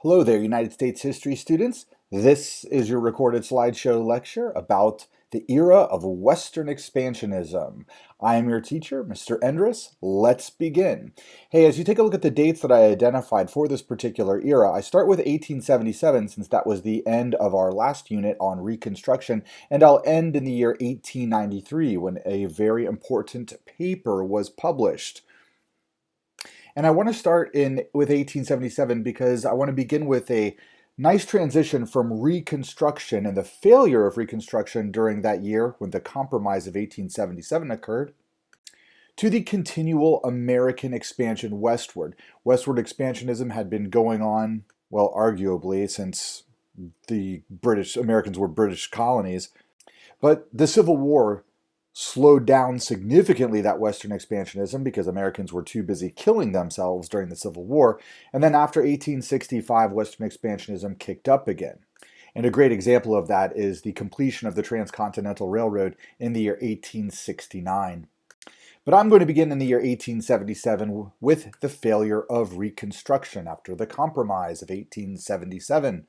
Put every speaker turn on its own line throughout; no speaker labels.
Hello there, United States history students. This is your recorded slideshow lecture about the era of Western expansionism. I am your teacher, Mr. Endress. Let's begin. Hey, as you take a look at the dates that I identified for this particular era, I start with 1877 since that was the end of our last unit on Reconstruction, and I'll end in the year 1893 when a very important paper was published. And I want to start with 1877 because I want to begin with a nice transition from Reconstruction and the failure of Reconstruction during that year when the Compromise of 1877 occurred to the continual American expansion westward. Westward expansionism had been going on, well, arguably since the Americans were British colonies, but the Civil War slowed down significantly that Western expansionism because Americans were too busy killing themselves during the Civil War. And then after 1865, Western expansionism kicked up again. And a great example of that is the completion of the Transcontinental Railroad in the year 1869. But I'm going to begin in the year 1877 with the failure of Reconstruction after the Compromise of 1877.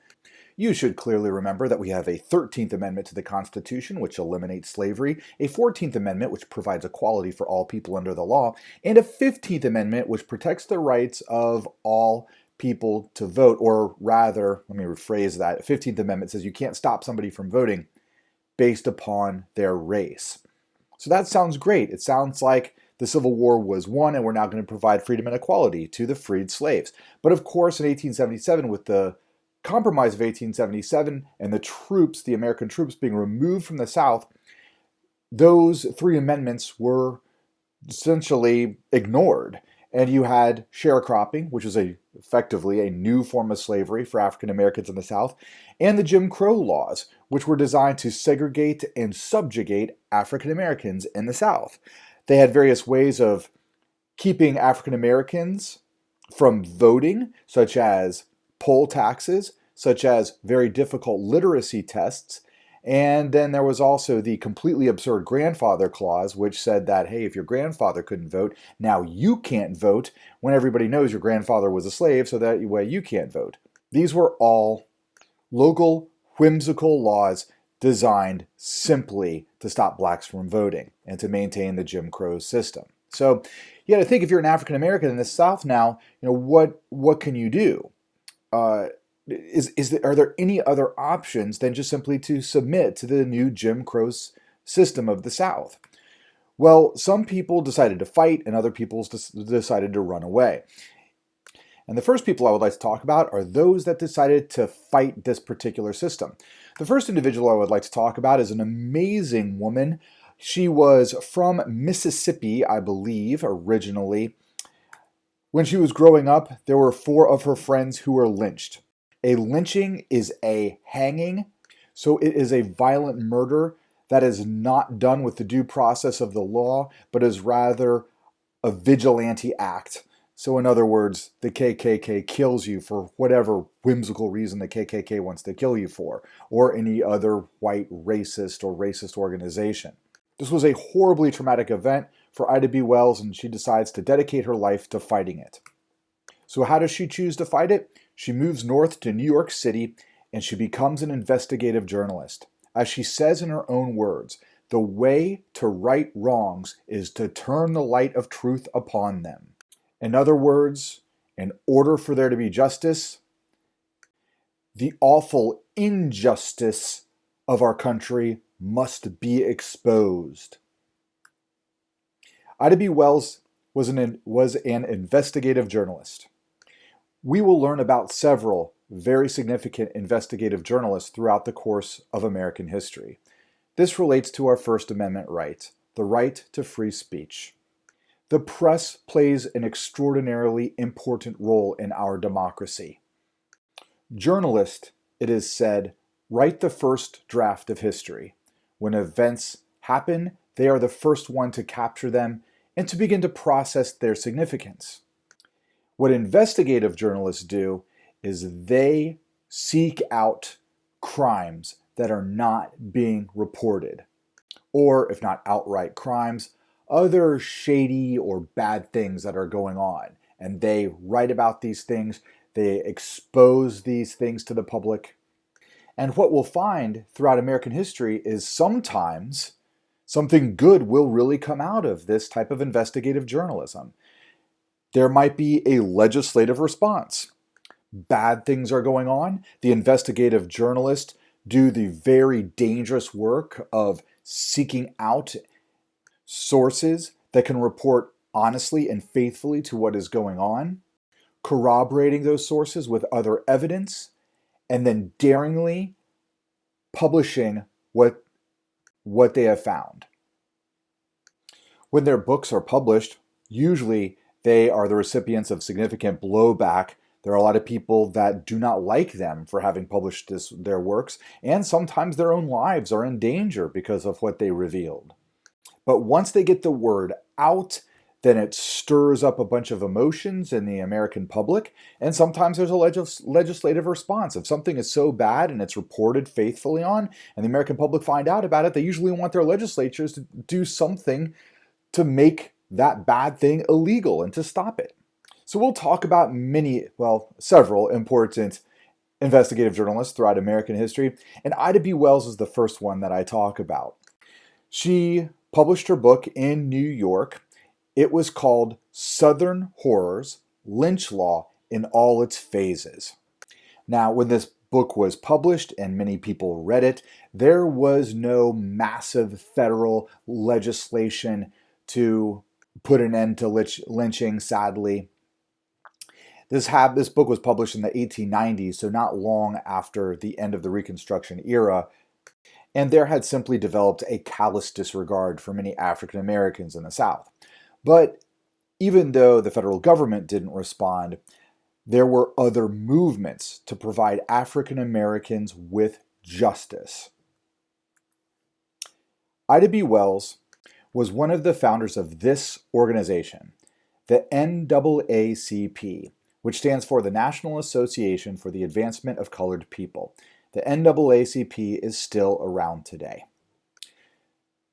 You should clearly remember that we have a 13th Amendment to the Constitution, which eliminates slavery, a 14th Amendment, which provides equality for all people under the law, and a 15th Amendment, which protects the rights of all people to vote, or rather, let me rephrase that. 15th Amendment says you can't stop somebody from voting based upon their race. So that sounds great. It sounds like the Civil War was won and we're now going to provide freedom and equality to the freed slaves. But of course, in 1877, with the Compromise of 1877 and the American troops being removed from the South, those three amendments were essentially ignored. And you had sharecropping, which was effectively a new form of slavery for African Americans in the South, and the Jim Crow laws, which were designed to segregate and subjugate African Americans in the South. They had various ways of keeping African Americans from voting, such as poll taxes, such as very difficult literacy tests. And then there was also the completely absurd grandfather clause, which said that, hey, if your grandfather couldn't vote, now you can't vote when everybody knows your grandfather was a slave, so that way you can't vote. These were all local, whimsical laws designed simply to stop blacks from voting and to maintain the Jim Crow system. So you got to think, if you're an African American in the South now, what can you do? Are there any other options than just simply to submit to the new Jim Crow system of the South? Well, some people decided to fight and other people decided to run away. And the first people I would like to talk about are those that decided to fight this particular system. The first individual I would like to talk about is an amazing woman. She was from Mississippi, I believe, originally. When she was growing up, there were 4 of her friends who were lynched. A lynching is a hanging, so it is a violent murder that is not done with the due process of the law, but is rather a vigilante act. So in other words, the KKK kills you for whatever whimsical reason the KKK wants to kill you for, or any other white racist or racist organization. This was a horribly traumatic event for Ida B. Wells, and she decides to dedicate her life to fighting it. So how does she choose to fight it? She moves north to New York City, and she becomes an investigative journalist. As she says in her own words, the way to right wrongs is to turn the light of truth upon them. In other words, in order for there to be justice, the awful injustice of our country must be exposed. Ida B. Wells was an investigative journalist. We will learn about several very significant investigative journalists throughout the course of American history. This relates to our First Amendment right, the right to free speech. The press plays an extraordinarily important role in our democracy. Journalists, it is said, write the first draft of history. When events happen, they are the first one to capture them and to begin to process their significance. What investigative journalists do is they seek out crimes that are not being reported, or if not outright crimes, other shady or bad things that are going on. And they write about these things. They expose these things to the public. And what we'll find throughout American history is sometimes something good will really come out of this type of investigative journalism. There might be a legislative response. Bad things are going on. The investigative journalists do the very dangerous work of seeking out sources that can report honestly and faithfully to what is going on, corroborating those sources with other evidence, and then daringly publishing what they have found. When their books are published, usually they are the recipients of significant blowback. There are a lot of people that do not like them for having published their works, and sometimes their own lives are in danger because of what they revealed. But once they get the word out, then it stirs up a bunch of emotions in the American public, and sometimes there's a legislative response. If something is so bad and it's reported faithfully on, and the American public find out about it, they usually want their legislatures to do something to make that bad thing illegal and to stop it. So we'll talk about several important investigative journalists throughout American history, and Ida B. Wells is the first one that I talk about. She published her book in New York. It was called Southern Horrors: Lynch Law in All Its Phases. Now, when this book was published and many people read it, there was no massive federal legislation to put an end to lynching, sadly. This book was published in the 1890s, so not long after the end of the Reconstruction era, and there had simply developed a callous disregard for many African Americans in the South. But even though the federal government didn't respond, there were other movements to provide African Americans with justice. Ida B. Wells was one of the founders of this organization, the NAACP, which stands for the National Association for the Advancement of Colored People. The NAACP is still around today.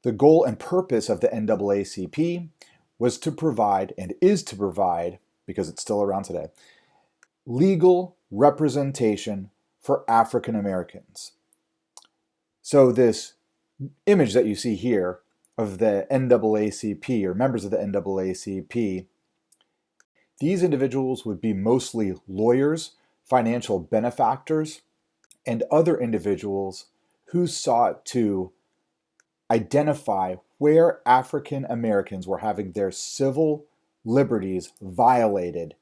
The goal and purpose of the NAACP was to provide, and is to provide, because it's still around today, legal representation for African Americans. So this image that you see here of the NAACP, or members of the NAACP, these individuals would be mostly lawyers, financial benefactors, and other individuals who sought to identify where African Americans were having their civil liberties violated,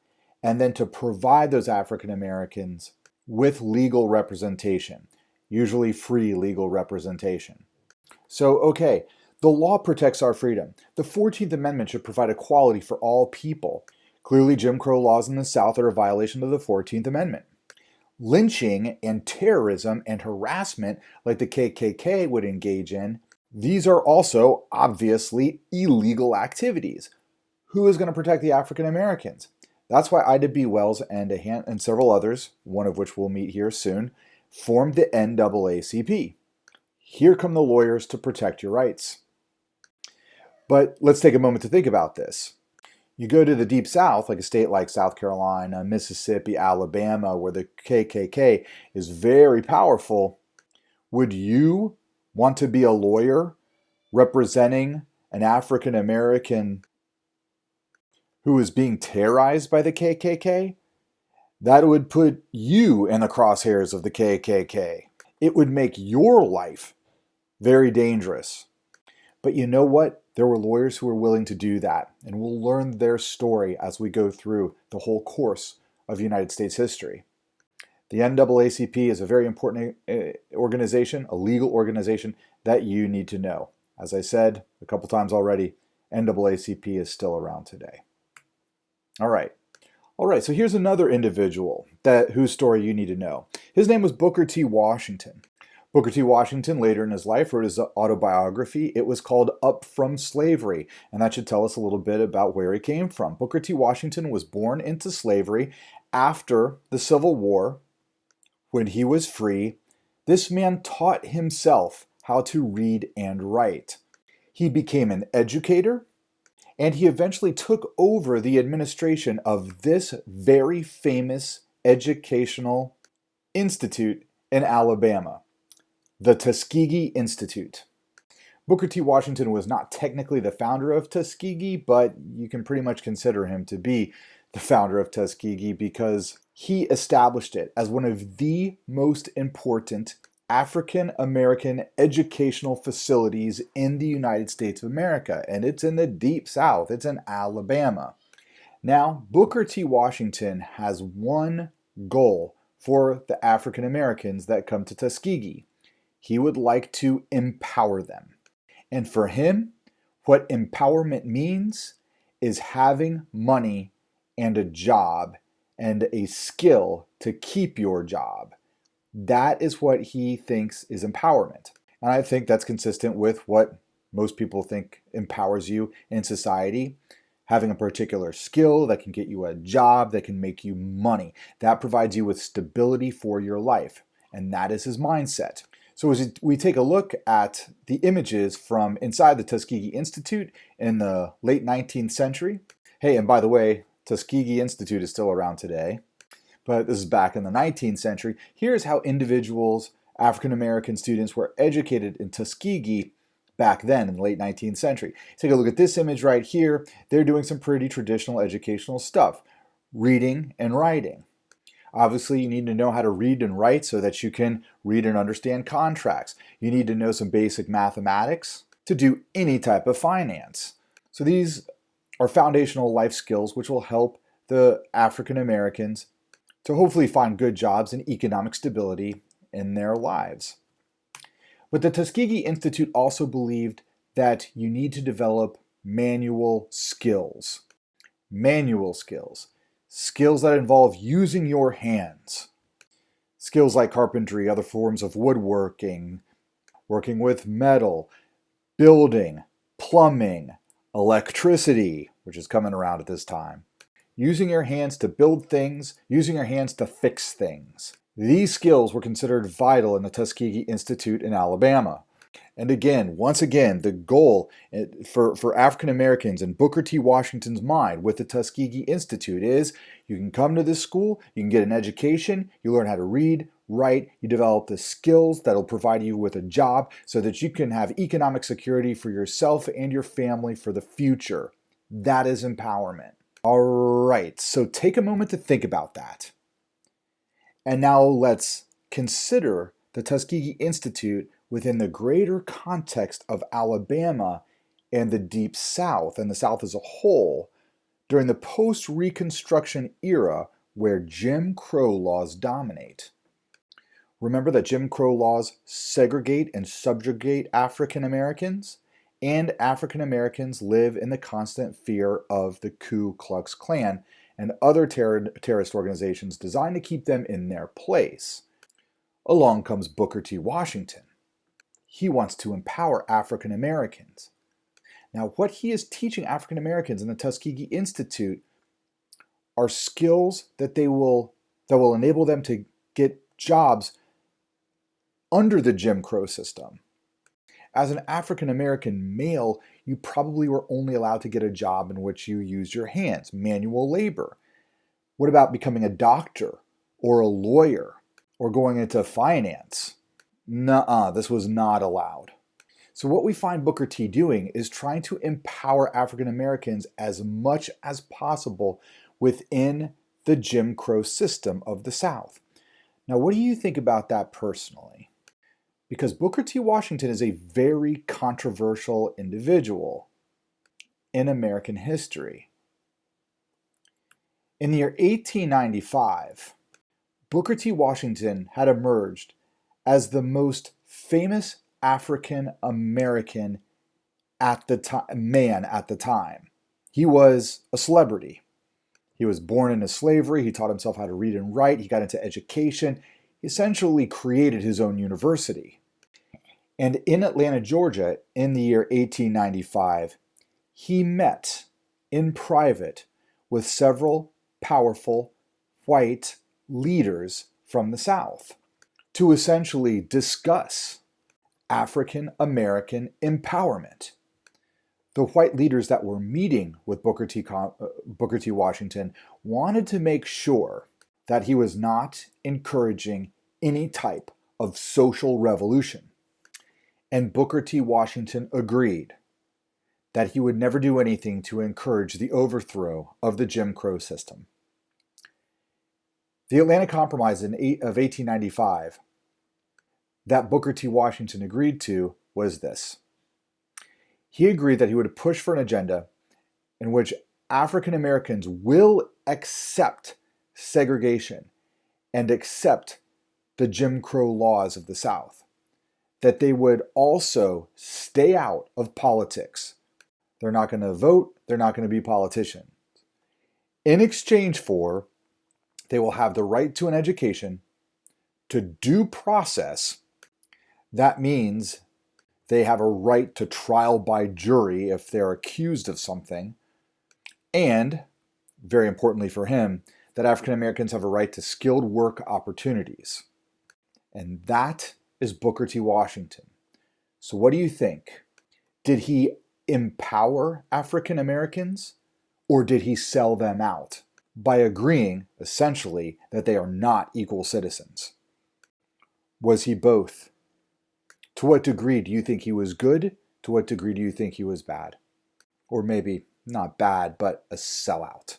and then to provide those African Americans with legal representation, usually free legal representation. So, okay, the law protects our freedom. The 14th Amendment should provide equality for all people. Clearly, Jim Crow laws in the South are a violation of the 14th Amendment. Lynching and terrorism and harassment, like the KKK would engage in, these are also obviously illegal activities. Who is going to protect the African Americans? That's why Ida B. Wells and several others, one of which we'll meet here soon, formed the NAACP. Here come the lawyers to protect your rights. But let's take a moment to think about this. You go to the Deep South, like a state like South Carolina, Mississippi, Alabama, where the KKK is very powerful. Would you want to be a lawyer representing an African American who is being terrorized by the KKK? That would put you in the crosshairs of the KKK. It would make your life very dangerous. But you know what? There were lawyers who were willing to do that, and we'll learn their story as we go through the whole course of United States history. The NAACP is a very important organization, a legal organization that you need to know. As I said a couple times already, NAACP is still around today. All right, so here's another individual whose story you need to know. His name was Booker T. Washington. Booker T. Washington later in his life wrote his autobiography. It was called Up From Slavery, and that should tell us a little bit about where he came from. Booker T. Washington was born into slavery after the Civil War. When he was free, this man taught himself how to read and write. He became an educator, and he eventually took over the administration of this very famous educational institute in Alabama, the Tuskegee Institute. Booker T. Washington was not technically the founder of Tuskegee, but you can pretty much consider him to be the founder of Tuskegee because he established it as one of the most important African American educational facilities in the United States of America, and it's in the deep South. It's in Alabama. Now, Booker T. Washington has one goal for the African Americans that come to Tuskegee. He would like to empower them. And for him, what empowerment means is having money and a job and a skill to keep your job. That is what he thinks is empowerment. And I think that's consistent with what most people think empowers you in society. Having a particular skill that can get you a job, that can make you money. That provides you with stability for your life. And that is his mindset. So as we take a look at the images from inside the Tuskegee Institute in the late 19th century. Hey, and by the way, Tuskegee Institute is still around today, but this is back in the 19th century. Here's how individuals, African American students, were educated in Tuskegee back then in the late 19th century. Take a look at this image right here. They're doing some pretty traditional educational stuff, reading and writing. Obviously, you need to know how to read and write so that you can read and understand contracts. You need to know some basic mathematics to do any type of finance. So these are foundational life skills which will help the African Americans to hopefully find good jobs and economic stability in their lives. But the Tuskegee Institute also believed that you need to develop manual skills. Manual skills. Skills that involve using your hands. Skills like carpentry, other forms of woodworking, working with metal, building, plumbing, electricity, which is coming around at this time. Using your hands to build things, using your hands to fix things. These skills were considered vital in the Tuskegee Institute in Alabama. And again, once again, the goal for African Americans in Booker T. Washington's mind with the Tuskegee Institute is you can come to this school, you can get an education, you learn how to read, write, you develop the skills that'll provide you with a job so that you can have economic security for yourself and your family for the future. That is empowerment. All right, so take a moment to think about that. And now let's consider the Tuskegee Institute within the greater context of Alabama and the Deep South, and the South as a whole, during the post-Reconstruction era where Jim Crow laws dominate. Remember that Jim Crow laws segregate and subjugate African Americans, and African Americans live in the constant fear of the Ku Klux Klan and other terrorist organizations designed to keep them in their place. Along comes Booker T. Washington. He wants to empower African Americans. Now, what he is teaching African Americans in the Tuskegee Institute are skills that will enable them to get jobs under the Jim Crow system. As an African American male, you probably were only allowed to get a job in which you used your hands, manual labor. What about becoming a doctor or a lawyer or going into finance? Nuh-uh, this was not allowed. So what we find Booker T doing is trying to empower African Americans as much as possible within the Jim Crow system of the South. Now, what do you think about that personally? Because Booker T. Washington is a very controversial individual in American history. In the year 1895, Booker T. Washington had emerged as the most famous African American at the time. He was a celebrity. He was born into slavery. He taught himself how to read and write. He got into education. He essentially created his own university. And in Atlanta, Georgia, in the year 1895, he met in private with several powerful white leaders from the South to essentially discuss African American empowerment. The white leaders that were meeting with Booker T. Washington wanted to make sure that he was not encouraging any type of social revolution. And Booker T. Washington agreed that he would never do anything to encourage the overthrow of the Jim Crow system. The Atlanta Compromise of 1895 that Booker T. Washington agreed to was this. He agreed that he would push for an agenda in which African Americans will accept segregation and accept the Jim Crow laws of the South, that they would also stay out of politics. They're not going to vote, they're not going to be politicians. In exchange for, they will have the right to an education, to due process. That means they have a right to trial by jury if they're accused of something. And, very importantly for him, that African Americans have a right to skilled work opportunities. And that is Booker T. Washington. So what do you think? Did he empower African Americans, or did he sell them out by agreeing, essentially, that they are not equal citizens? Was he both? To what degree do you think he was good? To what degree do you think he was bad? Or maybe not bad, but a sellout.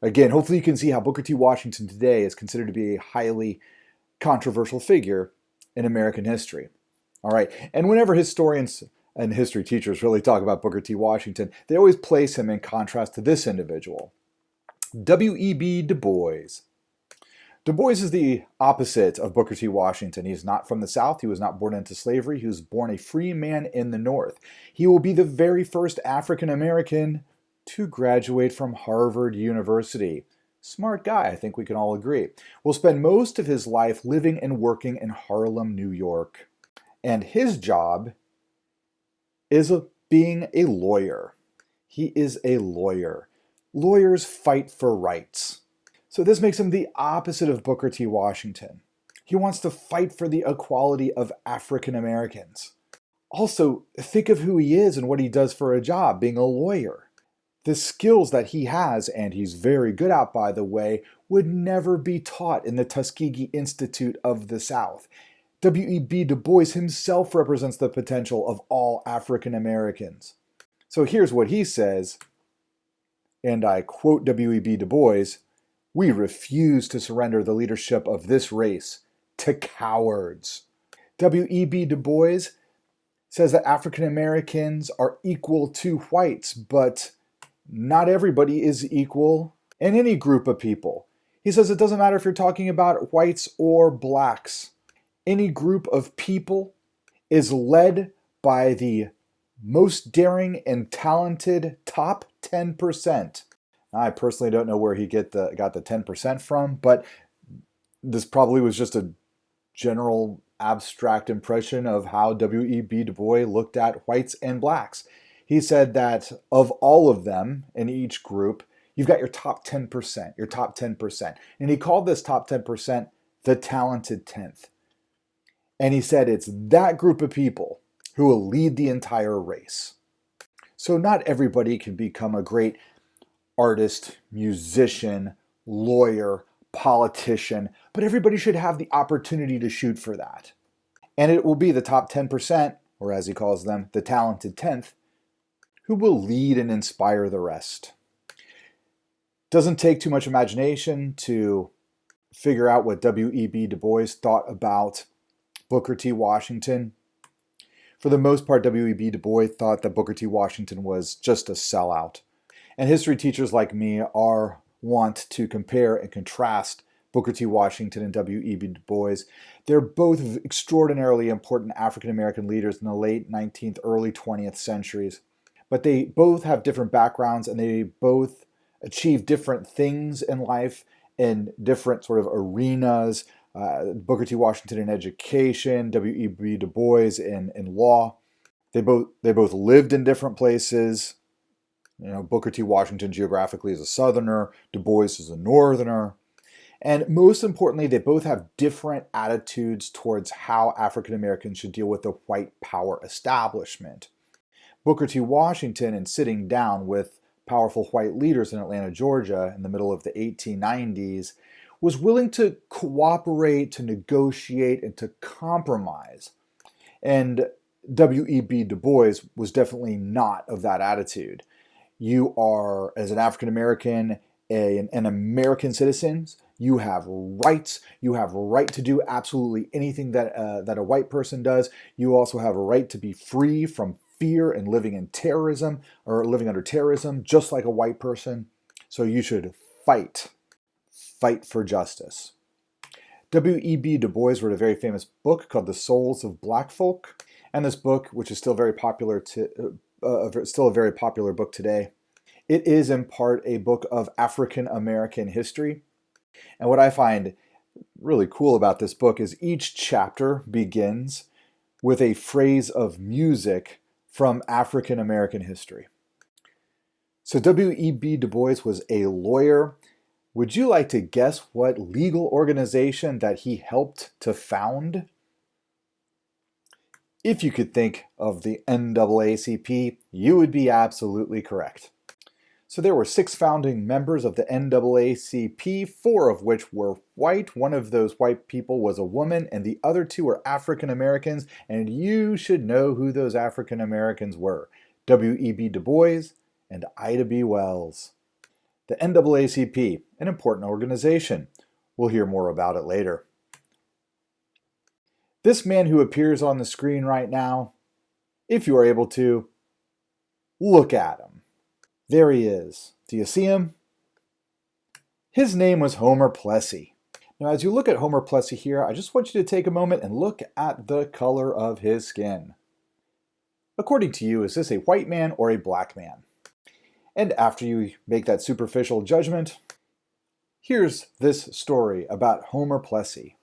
Again, hopefully you can see how Booker T. Washington today is considered to be a highly controversial figure in American history. All right, and whenever historians and history teachers really talk about Booker T. Washington, they always place him in contrast to this individual, W.E.B. Du Bois. Du Bois is the opposite of Booker T. Washington. He's not from the South. He was not born into slavery. He was born a free man in the North. He will be the very first African American to graduate from Harvard University. Smart guy, I think we can all agree. Will spend most of his life living and working in Harlem, New York. And his job is being a lawyer. He is a lawyer. Lawyers fight for rights. So this makes him the opposite of Booker T. Washington. He wants to fight for the equality of African Americans. Also, think of who he is and what he does for a job, being a lawyer. The skills that he has, and he's very good at, by the way, would never be taught in the Tuskegee Institute of the South. W.E.B. Du Bois himself represents the potential of all African Americans. So here's what he says, and I quote W.E.B. Du Bois, "We refuse to surrender the leadership of this race to cowards." W.E.B. Du Bois says that African Americans are equal to whites, but not everybody is equal in any group of people. He says it doesn't matter if you're talking about whites or blacks. Any group of people is led by the most daring and talented top 10%. I personally don't know where he got the 10% from, but this probably was just a general abstract impression of how W.E.B. Du Bois looked at whites and blacks. He said that of all of them in each group, you've got your top 10%, your top 10%. And he called this top 10% the talented 10th. And he said it's that group of people who will lead the entire race. So not everybody can become a great artist, musician, lawyer, politician, but everybody should have the opportunity to shoot for that. And it will be the top 10%, or as he calls them, the talented 10th, who will lead and inspire the rest. Doesn't take too much imagination to figure out what W.E.B. Du Bois thought about Booker T. Washington. For the most part, W.E.B. Du Bois thought that Booker T. Washington was just a sellout. And history teachers like me want to compare and contrast Booker T. Washington and W.E.B. Du Bois. They're both extraordinarily important African American leaders in the late 19th, early 20th centuries. But they both have different backgrounds, and they both achieve different things in life in different sort of arenas. Booker T. Washington in education, W.E.B. Du Bois in law. They both lived in different places. You know, Booker T. Washington geographically is a Southerner, Du Bois is a Northerner. And most importantly, they both have different attitudes towards how African Americans should deal with the white power establishment. Booker T. Washington, in sitting down with powerful white leaders in Atlanta, Georgia in the middle of the 1890s, was willing to cooperate, to negotiate, and to compromise. And W.E.B. Du Bois was definitely not of that attitude. You are, as an African American, an American citizen. You have rights. You have a right to do absolutely anything that a white person does. You also have a right to be free from fear and living in terrorism or living under terrorism, just like a white person. So you should fight for justice. W.E.B. Du Bois wrote a very famous book called The Souls of Black Folk, and this book, which is still very popular, still a very popular book today, it is in part a book of African American history. And what I find really cool about this book is each chapter begins with a phrase of music from African American history. So W.E.B. Du Bois was a lawyer. Would you like to guess what legal organization that he helped to found? If you could think of the NAACP, you would be absolutely correct. So there were 6 founding members of the NAACP, 4 of which were white. One of those white people was a woman, and the other 2 were African Americans, and you should know who those African Americans were. W.E.B. Du Bois and Ida B. Wells. The NAACP, an important organization. We'll hear more about it later. This man who appears on the screen right now, if you are able to, look at him. There he is. Do you see him? His name was Homer Plessy. Now, as you look at Homer Plessy here, I just want you to take a moment and look at the color of his skin. According to you, is this a white man or a black man? And after you make that superficial judgment, here's this story about Homer Plessy.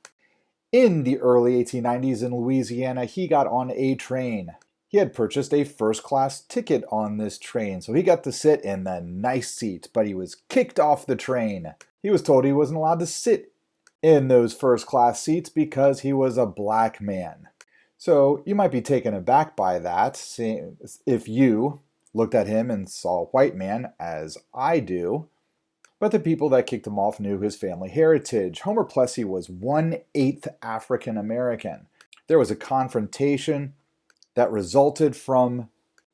In the early 1890s in Louisiana, he got on a train. He had purchased a first-class ticket on this train, so he got to sit in the nice seat, but he was kicked off the train. He was told he wasn't allowed to sit in those first-class seats because he was a black man. So you might be taken aback by that, if you looked at him and saw a white man, as I do. But the people that kicked him off knew his family heritage. Homer Plessy was 1/8 African American. There was a confrontation that resulted from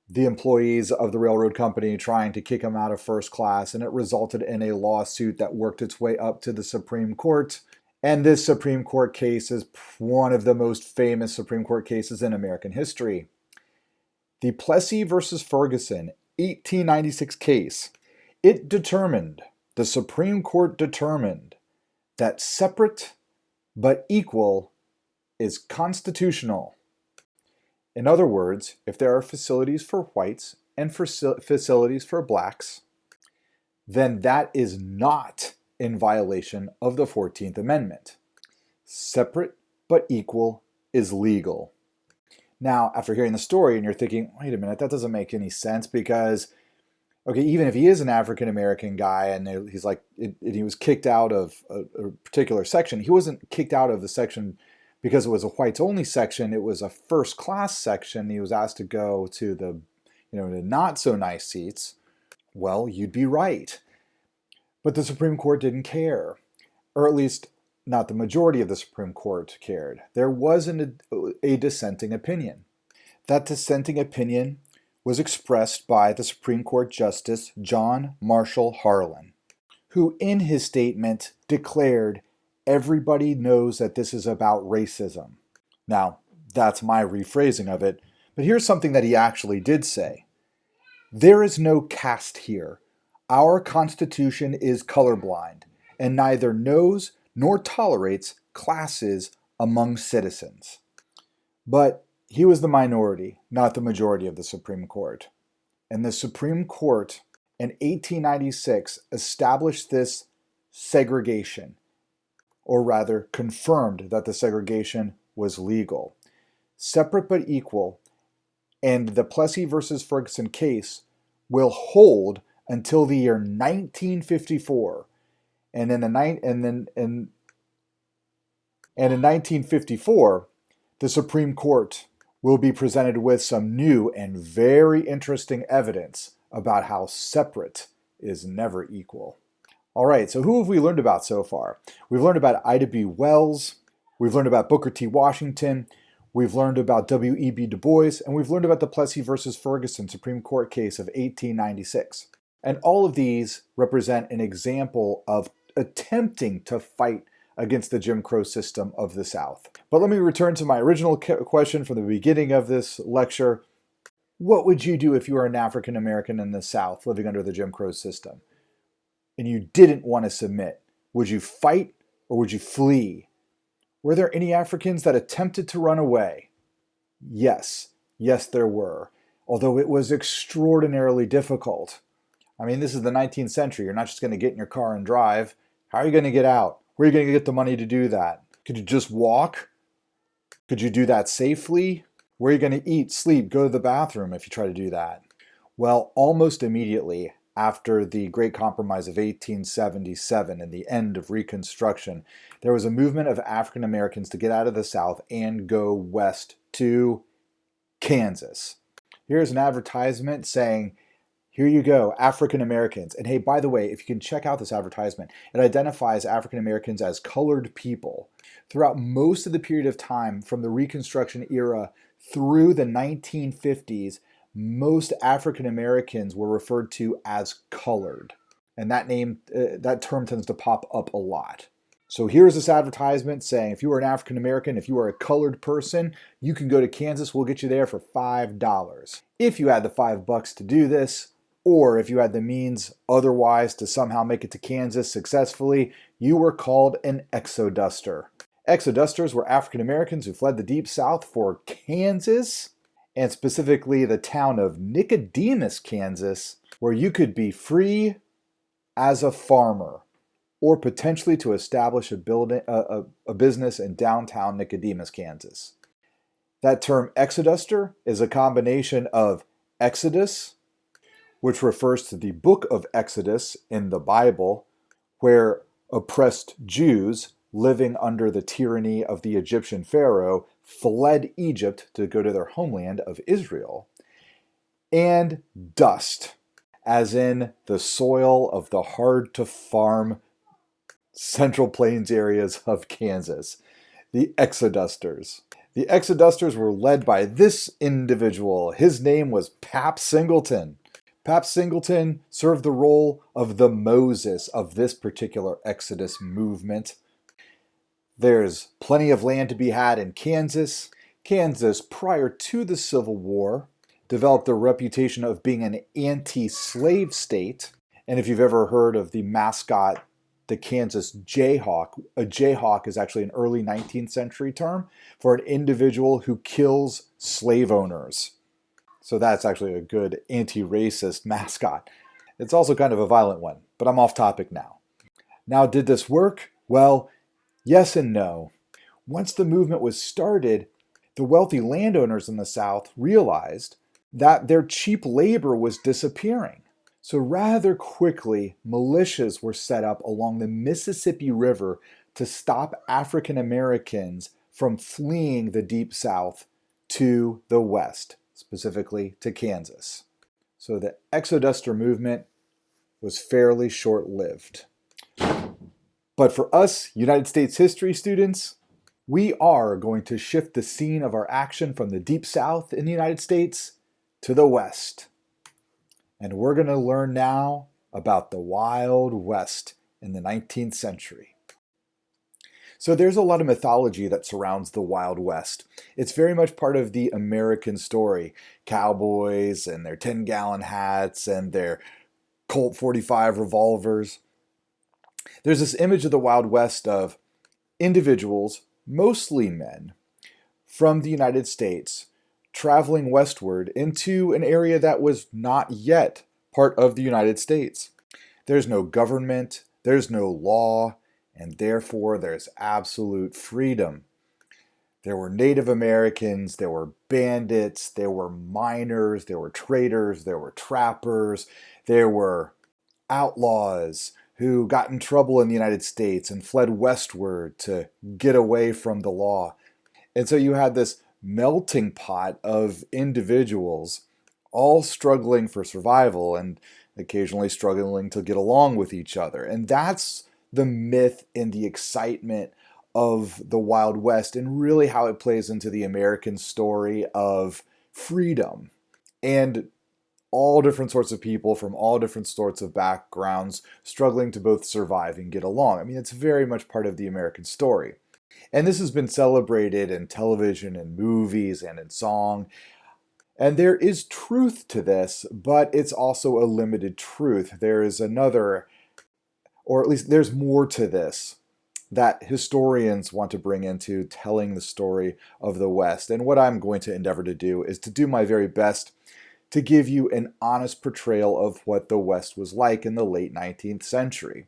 the employees of the railroad company trying to kick him out of first class, and it resulted in a lawsuit that worked its way up to the Supreme Court. And this Supreme Court case is one of the most famous Supreme Court cases in American history. The Plessy versus Ferguson 1896 case, the Supreme Court determined that separate but equal is constitutional. In other words, if there are facilities for whites and facilities for blacks, then that is not in violation of the 14th Amendment. Separate but equal is legal. Now, after hearing the story and you're thinking, wait a minute, that doesn't make any sense because, okay, even if he is an African American guy and he was kicked out of a particular section, he wasn't kicked out of the section because it was a whites only section. It was a first class section. He was asked to go to the not so nice seats. Well, you'd be right. But the Supreme Court didn't care, or at least not the majority of the Supreme Court cared. There was a dissenting opinion. That dissenting opinion was expressed by the Supreme Court Justice John Marshall Harlan, who in his statement declared, "Everybody knows that this is about racism." Now, that's my rephrasing of it, but here's something that he actually did say. "There is no caste here. Our Constitution is colorblind and neither knows nor tolerates classes among citizens." But he was the minority, not the majority of the Supreme Court. And the Supreme Court in 1896 established this segregation, or rather confirmed that the segregation was legal. Separate but equal, and the Plessy versus Ferguson case will hold until the year 1954. And in 1954, the Supreme Court will be presented with some new and very interesting evidence about how separate is never equal. All right, so who have we learned about so far? We've learned about Ida B. Wells, we've learned about Booker T. Washington, we've learned about W.E.B. Du Bois, and we've learned about the Plessy versus Ferguson Supreme Court case of 1896. And all of these represent an example of attempting to fight against the Jim Crow system of the South. But let me return to my original question from the beginning of this lecture. What would you do if you were an African American in the South living under the Jim Crow system and you didn't want to submit? Would you fight or would you flee? Were there any Africans that attempted to run away? Yes, there were, although it was extraordinarily difficult. I mean, this is the 19th century. You're not just going to get in your car and drive. How are you going to get out? Where are you going to get the money to do that? Could you just walk? Could you do that safely? Where are you going to eat, sleep, go to the bathroom if you try to do that? Well, almost immediately after the Great Compromise of 1877 and the end of Reconstruction, there was a movement of African Americans to get out of the South and go west to Kansas. Here's an advertisement saying, here you go, African Americans. And hey, by the way, if you can check out this advertisement, it identifies African Americans as colored people. Throughout most of the period of time from the Reconstruction era through the 1950s, most African Americans were referred to as colored. And that term tends to pop up a lot. So here's this advertisement saying if you are an African American, if you are a colored person, you can go to Kansas, we'll get you there for $5. If you had the $5 to do this, or if you had the means otherwise to somehow make it to Kansas successfully, you were called an Exoduster. Exodusters were African Americans who fled the Deep South for Kansas, and specifically the town of Nicodemus, Kansas, where you could be free as a farmer, or potentially to establish a business in downtown Nicodemus, Kansas. That term Exoduster is a combination of Exodus, which refers to the book of Exodus in the Bible, where oppressed Jews living under the tyranny of the Egyptian Pharaoh fled Egypt to go to their homeland of Israel, and dust, as in the soil of the hard-to-farm Central Plains areas of Kansas, the Exodusters. The Exodusters were led by this individual. His name was Pap Singleton. Pap Singleton served the role of the Moses of this particular Exodus movement. There's plenty of land to be had in Kansas. Kansas, prior to the Civil War, developed a reputation of being an anti-slave state. And if you've ever heard of the mascot, the Kansas Jayhawk, a Jayhawk is actually an early 19th century term for an individual who kills slave owners. So that's actually a good anti-racist mascot. It's also kind of a violent one, but I'm off topic now. Now, did this work? Well, yes and no. Once the movement was started, the wealthy landowners in the South realized that their cheap labor was disappearing. So rather quickly, militias were set up along the Mississippi River to stop African Americans from fleeing the Deep South to the West, specifically to Kansas. So the Exoduster movement was fairly short-lived. But for us, United States history students, we are going to shift the scene of our action from the Deep South in the United States to the West. And we're going to learn now about the Wild West in the 19th century. So there's a lot of mythology that surrounds the Wild West. It's very much part of the American story. Cowboys and their 10-gallon hats and their Colt 45 revolvers. There's this image of the Wild West of individuals, mostly men, from the United States, traveling westward into an area that was not yet part of the United States. There's no government, there's no law, and therefore there's absolute freedom. There were Native Americans, there were bandits, there were miners, there were traders, there were trappers, there were outlaws who got in trouble in the United States and fled westward to get away from the law. And so you had this melting pot of individuals all struggling for survival. And occasionally struggling to get along with each other. And that's the myth and the excitement of the Wild West, and really how it plays into the American story of freedom and all different sorts of people from all different sorts of backgrounds struggling to both survive and get along. I mean, it's very much part of the American story. And this has been celebrated in television and movies and in song. And there is truth to this, but it's also a limited truth. There is another, or at least there's more to this that historians want to bring into telling the story of the West. And what I'm going to endeavor to do is to do my very best to give you an honest portrayal of what the West was like in the late 19th century.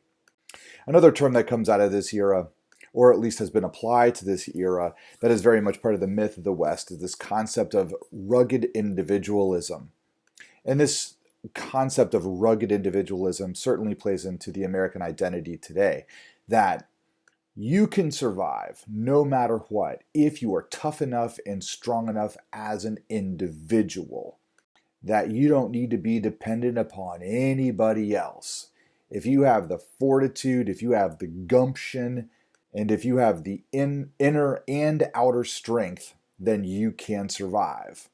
Another term that comes out of this era, or at least has been applied to this era, that is very much part of the myth of the West, is this concept of rugged individualism. And this concept of rugged individualism certainly plays into the American identity today, that you can survive no matter what if you are tough enough and strong enough as an individual, that you don't need to be dependent upon anybody else. If you have the fortitude, if you have the gumption, and if you have the inner and outer strength, then you can survive.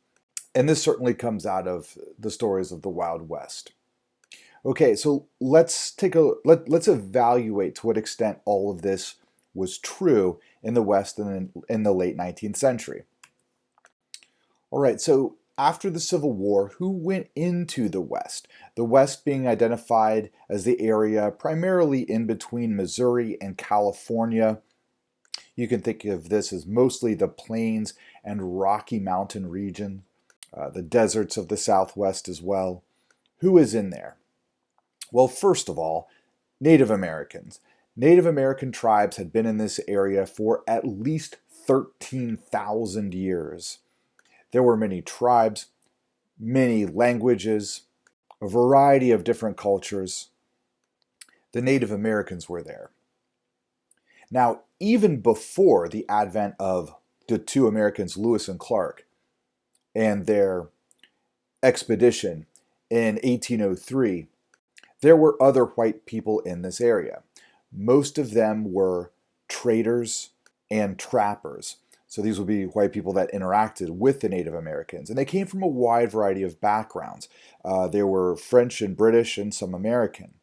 And this certainly comes out of the stories of the Wild West. Okay, so let's evaluate to what extent all of this was true in the West in the late 19th century. All right, so after the Civil War, who went into the West? The West being identified as the area primarily in between Missouri and California. You can think of this as mostly the plains and Rocky Mountain region, the deserts of the Southwest as well. Who is in there? Well, first of all, Native Americans. Native American tribes had been in this area for at least 13,000 years. There were many tribes, many languages, a variety of different cultures. The Native Americans were there. Now, even before the advent of the two Americans, Lewis and Clark, and their expedition in 1803, there were other white people in this area. Most of them were traders and trappers. So these would be white people that interacted with the Native Americans. And they came from a wide variety of backgrounds. There were French and British and some American.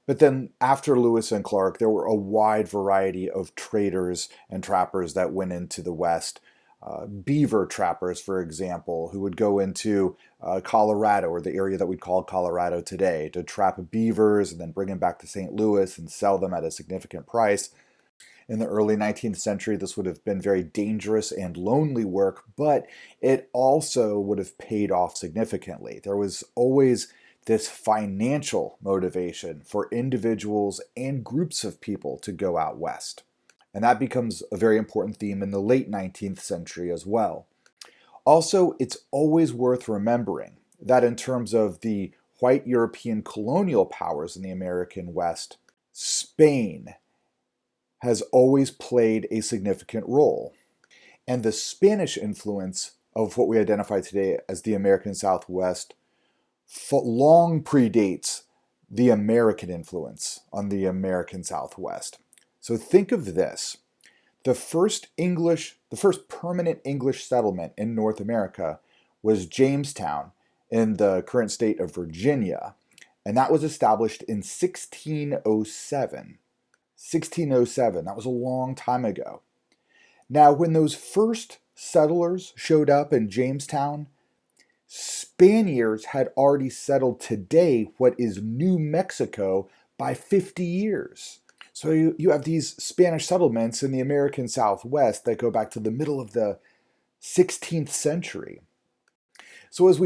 But then after Lewis and Clark, there were a wide variety of traders and trappers that went into the West. Beaver trappers, for example, who would go into Colorado, or the area that we'd call Colorado today, to trap beavers and then bring them back to St. Louis and sell them at a significant price. In the early 19th century, this would have been very dangerous and lonely work, but it also would have paid off significantly. There was always this financial motivation for individuals and groups of people to go out west. And that becomes a very important theme in the late 19th century as well. Also, it's always worth remembering that in terms of the white European colonial powers in the American West, Spain has always played a significant role. And the Spanish influence of what we identify today as the American Southwest long predates the American influence on the American Southwest. So think of this. The first permanent English settlement in North America was Jamestown in the current state of Virginia, and that was established in 1607. 1607, that was a long time ago. Now, when those first settlers showed up in Jamestown, Spaniards had already settled today what is New Mexico by 50 years. So you have these Spanish settlements in the American Southwest that go back to the middle of the 16th century. So as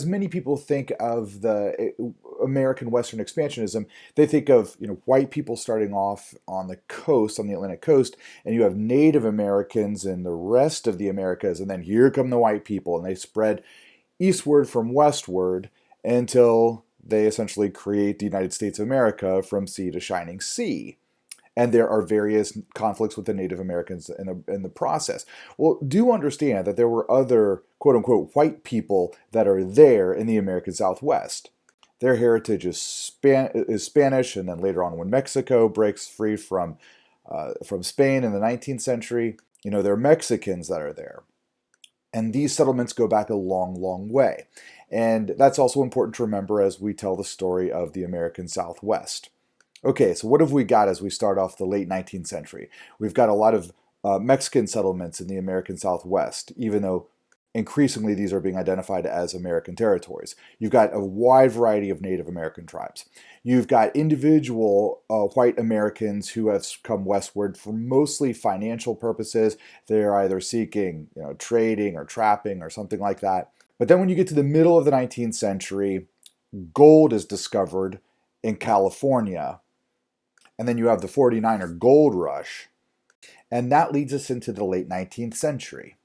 many people think of the American Western expansionism, they think of white people starting off on the coast, on the Atlantic coast, and you have Native Americans in the rest of the Americas, and then here come the white people, and they spread eastward from westward until they essentially create the United States of America from sea to shining sea. And there are various conflicts with the Native Americans in the process. Well, do understand that there were other quote-unquote white people that are there in the American Southwest. Their heritage is Spanish, and then later on, when Mexico breaks free from Spain in the 19th century, there are Mexicans that are there. And these settlements go back a long, long way. And that's also important to remember as we tell the story of the American Southwest. Okay, so what have we got as we start off the late 19th century? We've got a lot of Mexican settlements in the American Southwest, even though increasingly these are being identified as American territories. You've got a wide variety of Native American tribes. You've got individual white Americans who have come westward for mostly financial purposes. They're either seeking, trading or trapping or something like that. But then when you get to the middle of the 19th century, gold is discovered in California. And then you have the 49er gold rush. And that leads us into the late 19th century.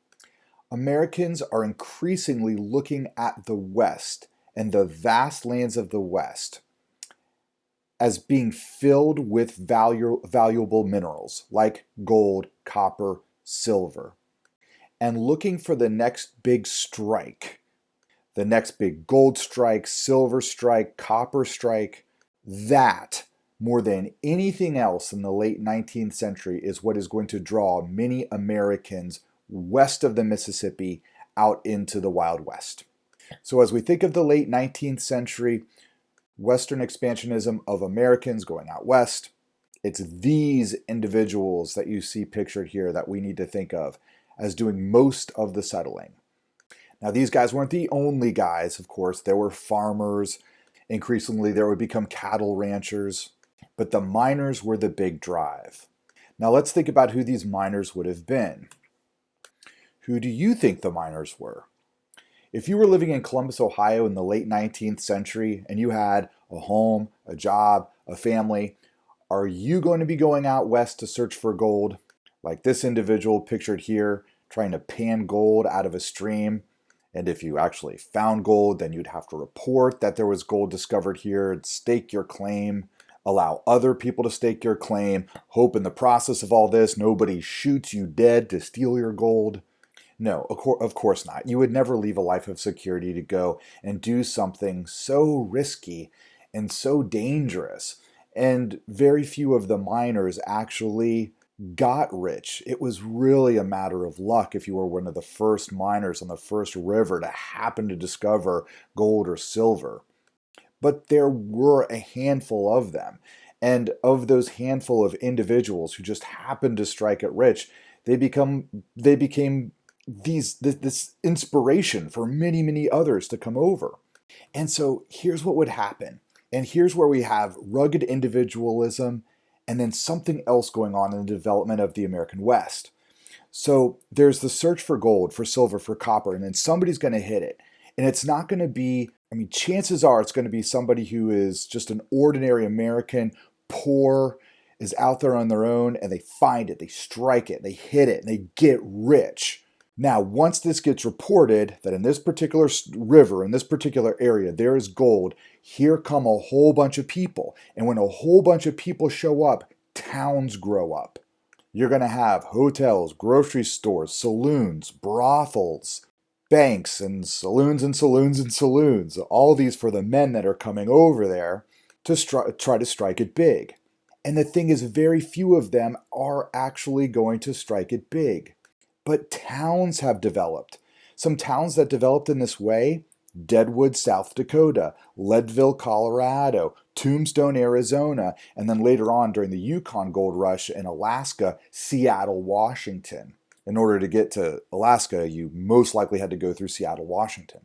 Americans are increasingly looking at the West and the vast lands of the West as being filled with valuable minerals like gold, copper, silver, and looking for the next big strike, the next big gold strike, silver strike, copper strike. That, more than anything else in the late 19th century, is what is going to draw many Americans west of the Mississippi out into the Wild West. So as we think of the late 19th century Western expansionism of Americans going out west, it's these individuals that you see pictured here that we need to think of as doing most of the settling. Now, these guys weren't the only guys, of course. There were farmers. Increasingly, there would become cattle ranchers. But the miners were the big drive. Now, let's think about who these miners would have been. Who do you think the miners were? If you were living in Columbus, Ohio in the late 19th century and you had a home, a job, a family, are you going to be going out west to search for gold? Like this individual pictured here, trying to pan gold out of a stream. And if you actually found gold, then you'd have to report that there was gold discovered here, stake your claim, allow other people to stake your claim, hope in the process of all this nobody shoots you dead to steal your gold. No, of course not. You would never leave a life of security to go and do something so risky and so dangerous. And very few of the miners actually got rich. It was really a matter of luck if you were one of the first miners on the first river to happen to discover gold or silver. But there were a handful of them. And of those handful of individuals who just happened to strike it rich, they became this inspiration for many, many others to come over. And so here's what would happen. And here's where we have rugged individualism and then something else going on in the development of the American West. So there's the search for gold, for silver, for copper, and then somebody's going to hit it. And it's not going to be, chances are it's going to be somebody who is just an ordinary American, poor, is out there on their own, and they find it, they strike it, they hit it, and they get rich. Now, once this gets reported that in this particular river, in this particular area, there is gold, here come a whole bunch of people. And when a whole bunch of people show up, towns grow up. You're going to have hotels, grocery stores, saloons, brothels, banks, and saloons and saloons and saloons. All these for the men that are coming over there to try to strike it big. And the thing is, very few of them are actually going to strike it big. But towns have developed. Some towns that developed in this way: Deadwood, South Dakota, Leadville, Colorado, Tombstone, Arizona, and then later on during the Yukon Gold Rush in Alaska, Seattle, Washington. In order to get to Alaska, you most likely had to go through Seattle, Washington.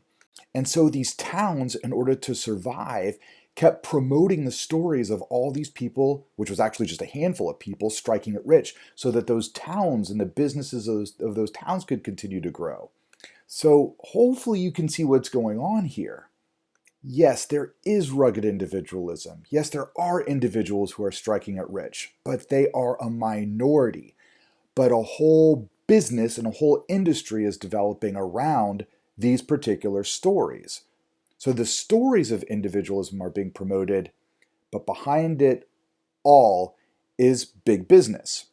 And so these towns, in order to survive, kept promoting the stories of all these people, which was actually just a handful of people, striking it rich, so that those towns and the businesses of those towns could continue to grow. So hopefully you can see what's going on here. Yes, there is rugged individualism. Yes, there are individuals who are striking it rich, but they are a minority. But a whole business and a whole industry is developing around these particular stories. So the stories of individualism are being promoted, but behind it all is big business.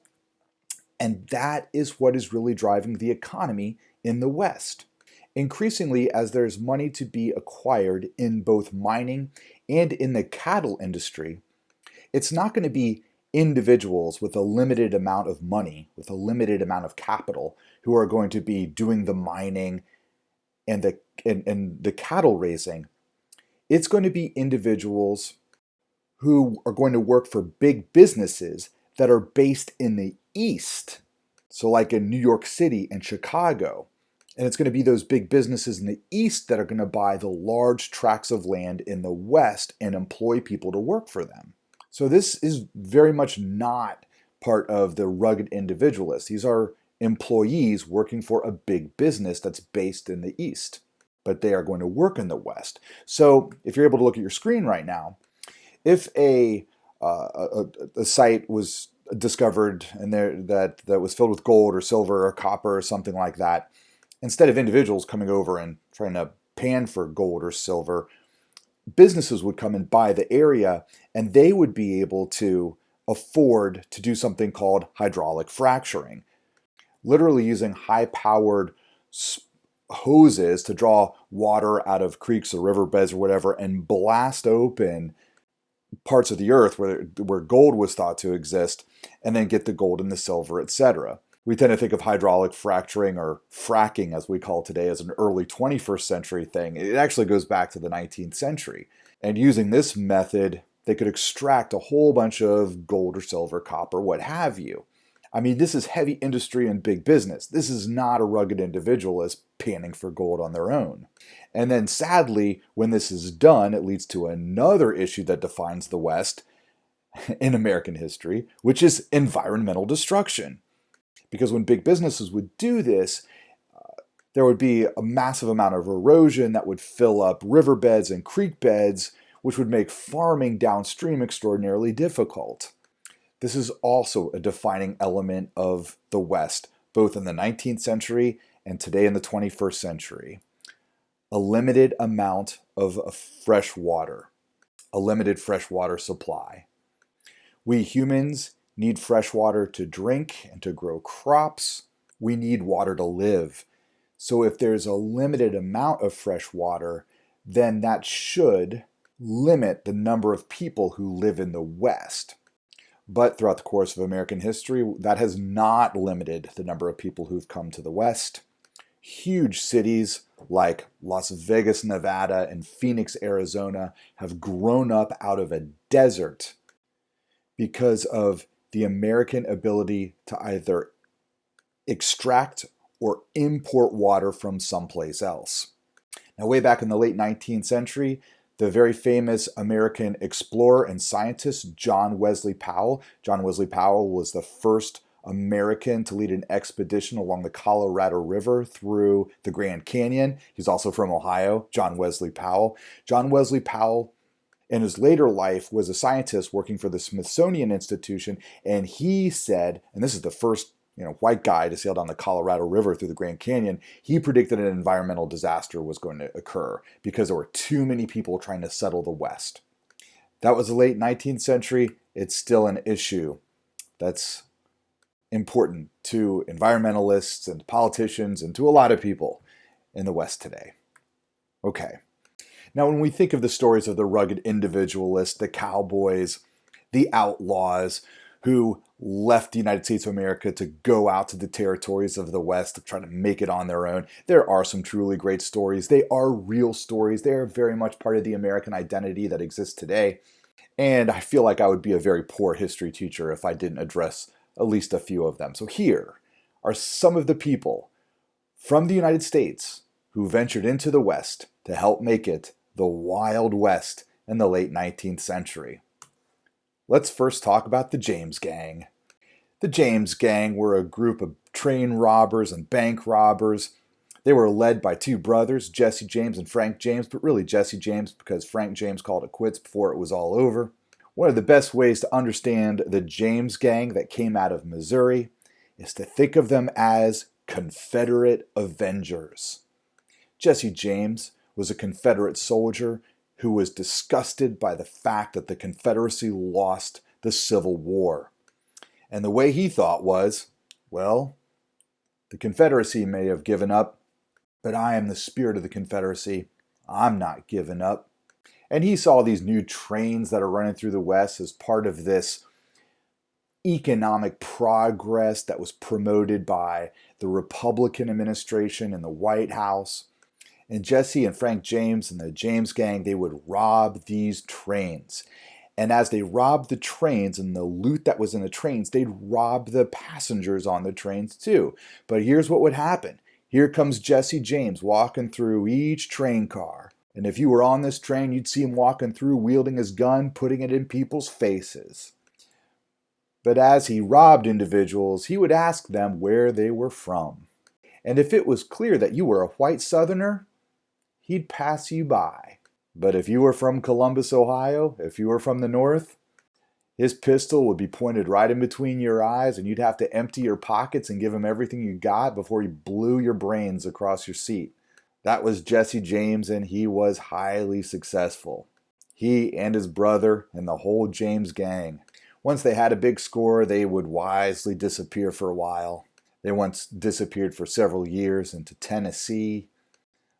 And that is what is really driving the economy in the West. Increasingly, as there's money to be acquired in both mining and in the cattle industry, it's not going to be individuals with a limited amount of money, with a limited amount of capital, who are going to be doing the mining and the cattle raising. It's going to be individuals who are going to work for big businesses that are based in the East. So, like in New York City and Chicago. And it's going to be those big businesses in the East that are going to buy the large tracts of land in the West and employ people to work for them. So, this is very much not part of the rugged individualists. These are employees working for a big business that's based in the East, but they are going to work in the West. So, if you're able to look at your screen right now, if a site was discovered and that was filled with gold or silver or copper or something like that, instead of individuals coming over and trying to pan for gold or silver, businesses would come and buy the area, and they would be able to afford to do something called hydraulic fracturing, literally using high-powered hoses to draw water out of creeks or riverbeds or whatever and blast open parts of the earth where gold was thought to exist, and then get the gold and the silver, etc. We tend to think of hydraulic fracturing, or fracking as we call it today, as an early 21st century thing. It actually goes back to the 19th century. And using this method, they could extract a whole bunch of gold or silver, copper, what have you. I mean, this is heavy industry and big business. This is not a rugged individualist panning for gold on their own. And then sadly, when this is done, it leads to another issue that defines the West in American history, which is environmental destruction. Because when big businesses would do this, there would be a massive amount of erosion that would fill up riverbeds and creek beds, which would make farming downstream extraordinarily difficult. This is also a defining element of the West, both in the 19th century and today in the 21st century. A limited amount of fresh water, a limited freshwater supply. We humans need fresh water to drink and to grow crops. We need water to live. So if there's a limited amount of fresh water, then that should limit the number of people who live in the West. But throughout the course of American history, that has not limited the number of people who've come to the West. Huge cities like Las Vegas, Nevada, and Phoenix, Arizona have grown up out of a desert because of the American ability to either extract or import water from someplace else. Now, way back in the late 19th century, the very famous American explorer and scientist, John Wesley Powell. John Wesley Powell was the first American to lead an expedition along the Colorado River through the Grand Canyon. He's also from Ohio, John Wesley Powell. John Wesley Powell, in his later life, was a scientist working for the Smithsonian Institution, and he said, and this is the first white guy to sail down the Colorado River through the Grand Canyon, he predicted an environmental disaster was going to occur because there were too many people trying to settle the West. That was the late 19th century. It's still an issue that's important to environmentalists and politicians and to a lot of people in the West today. Okay. Now, when we think of the stories of the rugged individualists, the cowboys, the outlaws, who left the United States of America to go out to the territories of the West to try to make it on their own, there are some truly great stories. They are real stories. They are very much part of the American identity that exists today. And I feel like I would be a very poor history teacher if I didn't address at least a few of them. So here are some of the people from the United States who ventured into the West to help make it the Wild West in the late 19th century. Let's first talk about the James Gang. The James Gang were a group of train robbers and bank robbers. They were led by two brothers, Jesse James and Frank James, but really Jesse James because Frank James called it quits before it was all over. One of the best ways to understand the James Gang that came out of Missouri is to think of them as Confederate Avengers. Jesse James was a Confederate soldier who was disgusted by the fact that the Confederacy lost the Civil War. And the way he thought was, well, the Confederacy may have given up, but I am the spirit of the Confederacy. I'm not giving up. And he saw these new trains that are running through the West as part of this economic progress that was promoted by the Republican administration in the White House. And Jesse and Frank James and the James gang, they would rob these trains. And as they robbed the trains and the loot that was in the trains, they'd rob the passengers on the trains too. But here's what would happen. Here comes Jesse James walking through each train car. And if you were on this train, you'd see him walking through, wielding his gun, putting it in people's faces. But as he robbed individuals, he would ask them where they were from. And if it was clear that you were a white Southerner, he'd pass you by. But if you were from Columbus, Ohio, if you were from the North, his pistol would be pointed right in between your eyes, and you'd have to empty your pockets and give him everything you got before he blew your brains across your seat. That was Jesse James, and he was highly successful. He and his brother and the whole James gang. Once they had a big score, they would wisely disappear for a while. They once disappeared for several years into Tennessee,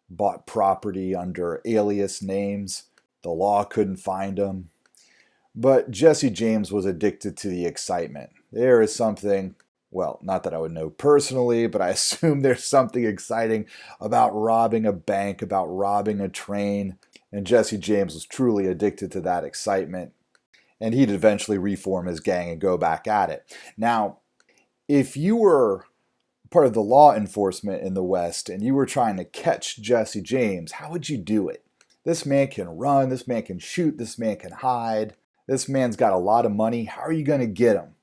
bought property under alias names. The law couldn't find them. But Jesse James was addicted to the excitement. There is something, well, not that I would know personally, but I assume there's something exciting about robbing a bank, about robbing a train. And Jesse James was truly addicted to that excitement. And he'd eventually reform his gang and go back at it. Now, if you were part of the law enforcement in the West and you were trying to catch Jesse James, how would you do it? This man can run, this man can shoot, this man can hide. This man's got a lot of money. How are you going to get him?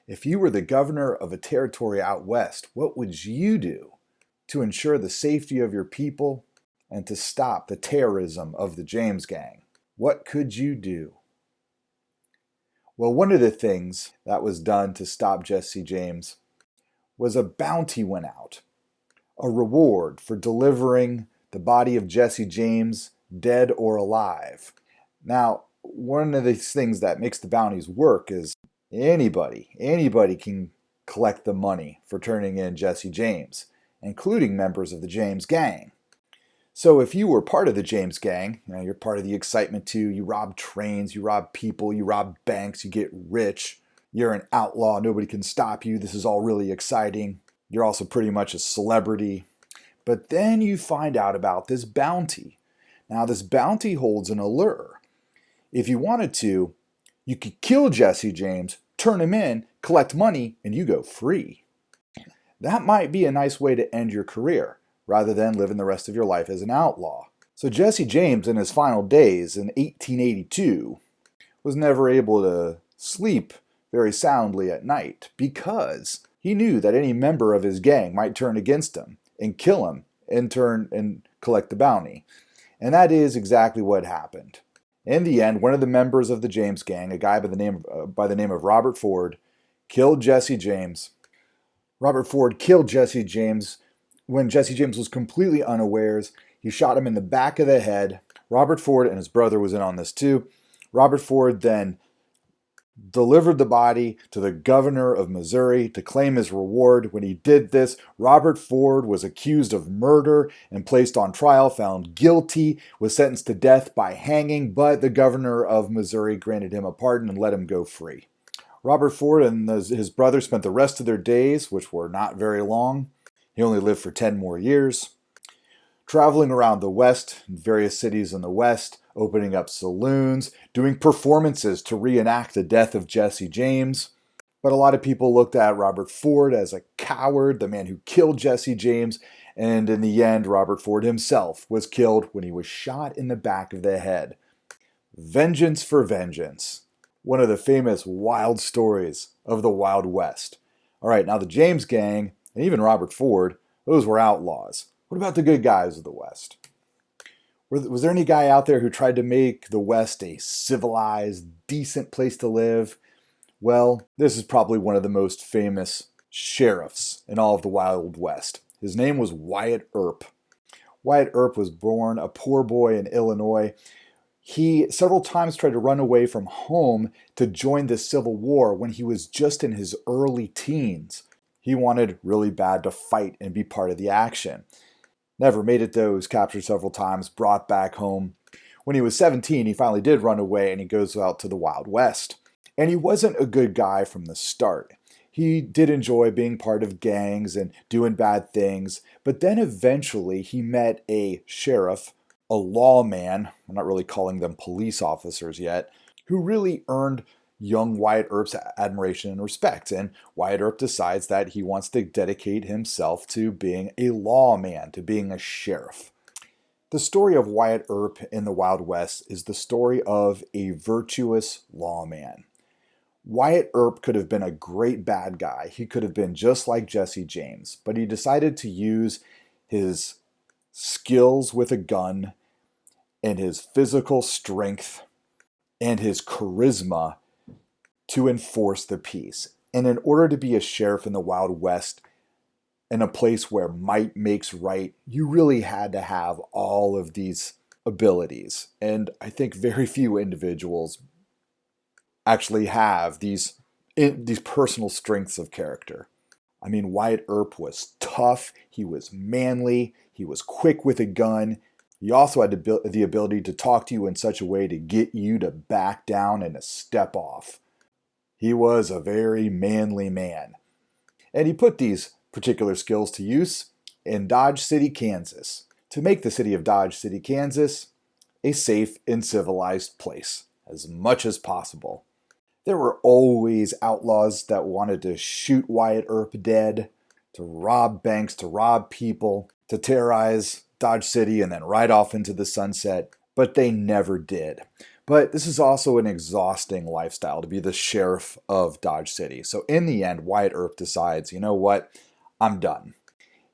If you were the governor of a territory out west, what would you do to ensure the safety of your people and to stop the terrorism of the James gang? What could you do? Well, one of the things that was done to stop Jesse James was a bounty went out, a reward for delivering the body of Jesse James, dead or alive. Now, one of the things that makes the bounties work is anybody can collect the money for turning in Jesse James, including members of the James gang. So if you were part of the James gang, you're part of the excitement too. You rob trains, you rob people, you rob banks, you get rich. You're an outlaw, nobody can stop you. This is all really exciting. You're also pretty much a celebrity. But then you find out about this bounty. Now this bounty holds an allure. If you wanted to, you could kill Jesse James, turn him in, collect money, and you go free. That might be a nice way to end your career, rather than living the rest of your life as an outlaw. So Jesse James, in his final days in 1882, was never able to sleep very soundly at night because he knew that any member of his gang might turn against him and kill him and turn and collect the bounty. And that is exactly what happened. In the end, one of the members of the James gang, a guy by the name of Robert Ford, killed Jesse James. Robert Ford killed Jesse James when Jesse James was completely unawares. He shot him in the back of the head. Robert Ford and his brother was in on this too. Robert Ford then delivered the body to the governor of Missouri to claim his reward. When he did this, Robert Ford was accused of murder and placed on trial, found guilty, was sentenced to death by hanging, but the governor of Missouri granted him a pardon and let him go free. Robert Ford and his brother spent the rest of their days, which were not very long, he only lived for 10 more years, traveling around the West, in various cities in the West, opening up saloons, doing performances to reenact the death of Jesse James. But a lot of people looked at Robert Ford as a coward, the man who killed Jesse James, and in the end, Robert Ford himself was killed when he was shot in the back of the head. Vengeance for vengeance. One of the famous wild stories of the Wild West. All right, now the James gang, and even Robert Ford, those were outlaws. What about the good guys of the West? Was there any guy out there who tried to make the West a civilized, decent place to live? Well, this is probably one of the most famous sheriffs in all of the Wild West. His name was Wyatt Earp. Wyatt Earp was born a poor boy in Illinois. He several times tried to run away from home to join the Civil War when he was just in his early teens. He wanted really bad to fight and be part of the action. Never made it though. He was captured several times, brought back home. When he was 17, he finally did run away and he goes out to the Wild West. And he wasn't a good guy from the start. He did enjoy being part of gangs and doing bad things, but then eventually he met a sheriff, a lawman, I'm not really calling them police officers yet, who really earned young Wyatt Earp's admiration and respect. And Wyatt Earp decides that he wants to dedicate himself to being a lawman, to being a sheriff. The story of Wyatt Earp in the Wild West is the story of a virtuous lawman. Wyatt Earp could have been a great bad guy. He could have been just like Jesse James, but he decided to use his skills with a gun and his physical strength and his charisma to enforce the peace. And in order to be a sheriff in the Wild West, in a place where might makes right, you really had to have all of these abilities. And I think very few individuals actually have these personal strengths of character. I mean, Wyatt Earp was tough, he was manly, he was quick with a gun. He also had the ability to talk to you in such a way to get you to back down and to step off. He was a very manly man. And he put these particular skills to use in Dodge City, Kansas, to make the city of Dodge City, Kansas, a safe and civilized place as much as possible. There were always outlaws that wanted to shoot Wyatt Earp dead, to rob banks, to rob people, to terrorize Dodge City and then ride off into the sunset, but they never did. But this is also an exhausting lifestyle to be the sheriff of Dodge City. So in the end, Wyatt Earp decides, you know what, I'm done.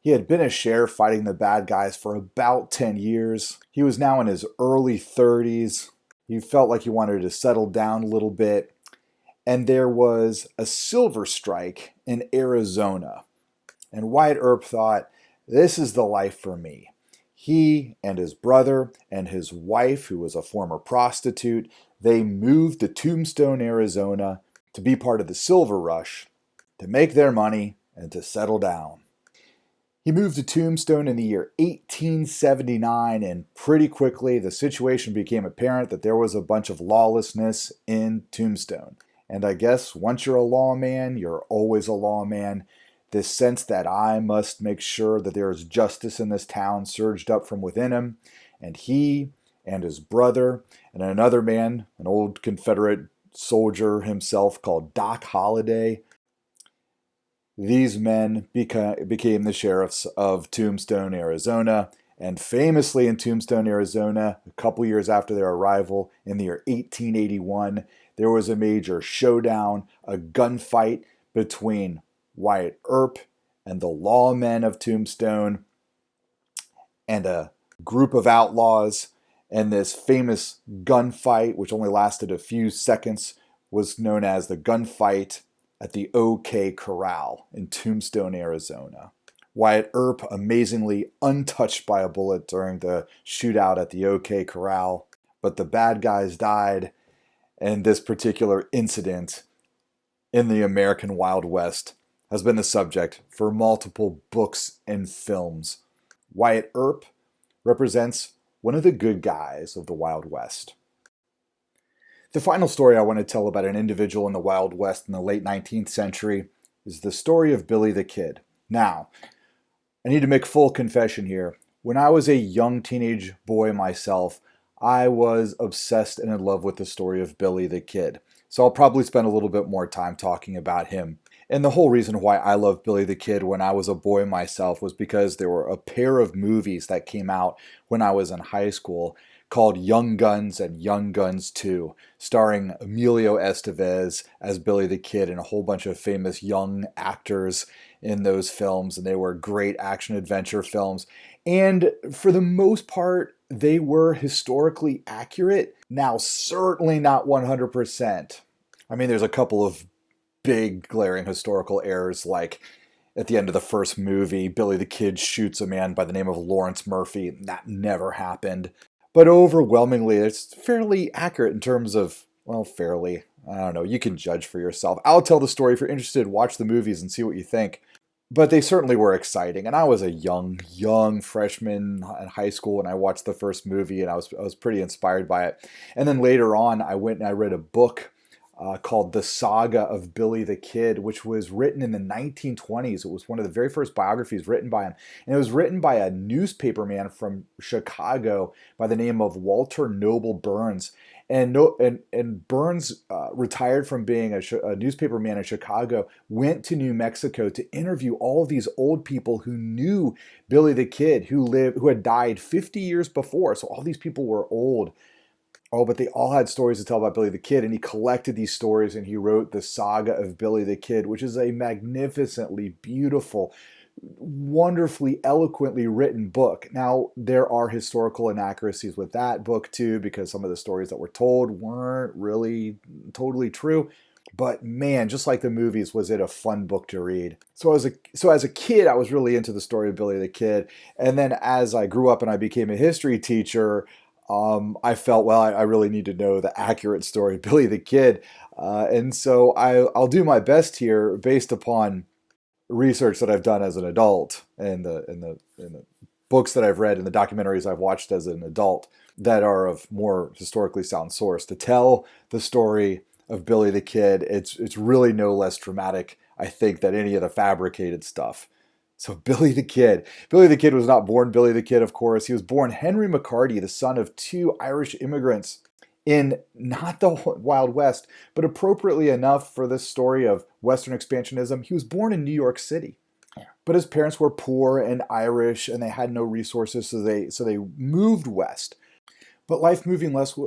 He had been a sheriff fighting the bad guys for about 10 years. He was now in his early 30s. He felt like he wanted to settle down a little bit. And there was a silver strike in Arizona. And Wyatt Earp thought, this is the life for me. He and his brother and his wife, who was a former prostitute, they moved to Tombstone, Arizona to be part of the silver rush, to make their money and to settle down. He moved to Tombstone in the year 1879, and pretty quickly the situation became apparent that there was a bunch of lawlessness in Tombstone. And I guess once you're a lawman, you're always a lawman. This sense that I must make sure that there is justice in this town surged up from within him. And he and his brother and another man, an old Confederate soldier himself called Doc Holliday, these men became the sheriffs of Tombstone, Arizona. And famously in Tombstone, Arizona, a couple years after their arrival in the year 1881, there was a major showdown, a gunfight between Wyatt Earp and the lawmen of Tombstone and a group of outlaws. And this famous gunfight, which only lasted a few seconds, was known as the gunfight at the OK Corral in Tombstone, Arizona. Wyatt Earp amazingly untouched by a bullet during the shootout at the OK Corral, but the bad guys died, and this particular incident in the American Wild West has been the subject for multiple books and films. Wyatt Earp represents one of the good guys of the Wild West. The final story I want to tell about an individual in the Wild West in the late 19th century is the story of Billy the Kid. Now, I need to make full confession here. When I was a young teenage boy myself, I was obsessed and in love with the story of Billy the Kid. So I'll probably spend a little bit more time talking about him. And the whole reason why I loved Billy the Kid when I was a boy myself was because there were a pair of movies that came out when I was in high school called Young Guns and Young Guns 2, starring Emilio Estevez as Billy the Kid and a whole bunch of famous young actors in those films. And they were great action-adventure films. And for the most part, they were historically accurate. Now, certainly not 100%. I mean, there's a couple of big glaring historical errors, like at the end of the first movie, Billy the Kid shoots a man by the name of Lawrence Murphy. That never happened. But overwhelmingly, it's fairly accurate in terms of, well, fairly. I don't know. You can judge for yourself. I'll tell the story. If you're interested, watch the movies and see what you think. but they certainly were exciting. And I was a young freshman in high school, and I watched the first movie, and I was pretty inspired by it. And then later on, I went and I read a book called The Saga of Billy the Kid, which was written in the 1920s. It was one of the very first biographies written by him, and it was written by a newspaperman from Chicago by the name of Walter Noble Burns. And no, and Burns retired from being a newspaperman in Chicago, went to New Mexico to interview all of these old people who knew Billy the Kid, who had died 50 years before. So all these people were old. Oh, but they all had stories to tell about Billy the Kid, and he collected these stories and he wrote The Saga of Billy the Kid, which is a magnificently beautiful, wonderfully eloquently written book. Now, there are historical inaccuracies with that book too, because some of the stories that were told weren't really totally true. But man, just like the movies, was it a fun book to read. So as a kid, I was really into the story of Billy the Kid, and then as I grew up and I became a history teacher, I felt, well, I really need to know the accurate story of Billy the Kid, and so I'll do my best here based upon research that I've done as an adult and the books that I've read and the documentaries I've watched as an adult that are of more historically sound source to tell the story of Billy the Kid. It's really no less dramatic, I think, than any of the fabricated stuff. So Billy the Kid. Billy the Kid was not born Billy the Kid, of course. He was born Henry McCarty, the son of two Irish immigrants in not the Wild West, but appropriately enough for this story of Western expansionism, he was born in New York City. But his parents were poor and Irish, and they had no resources, so they moved west. But life moving west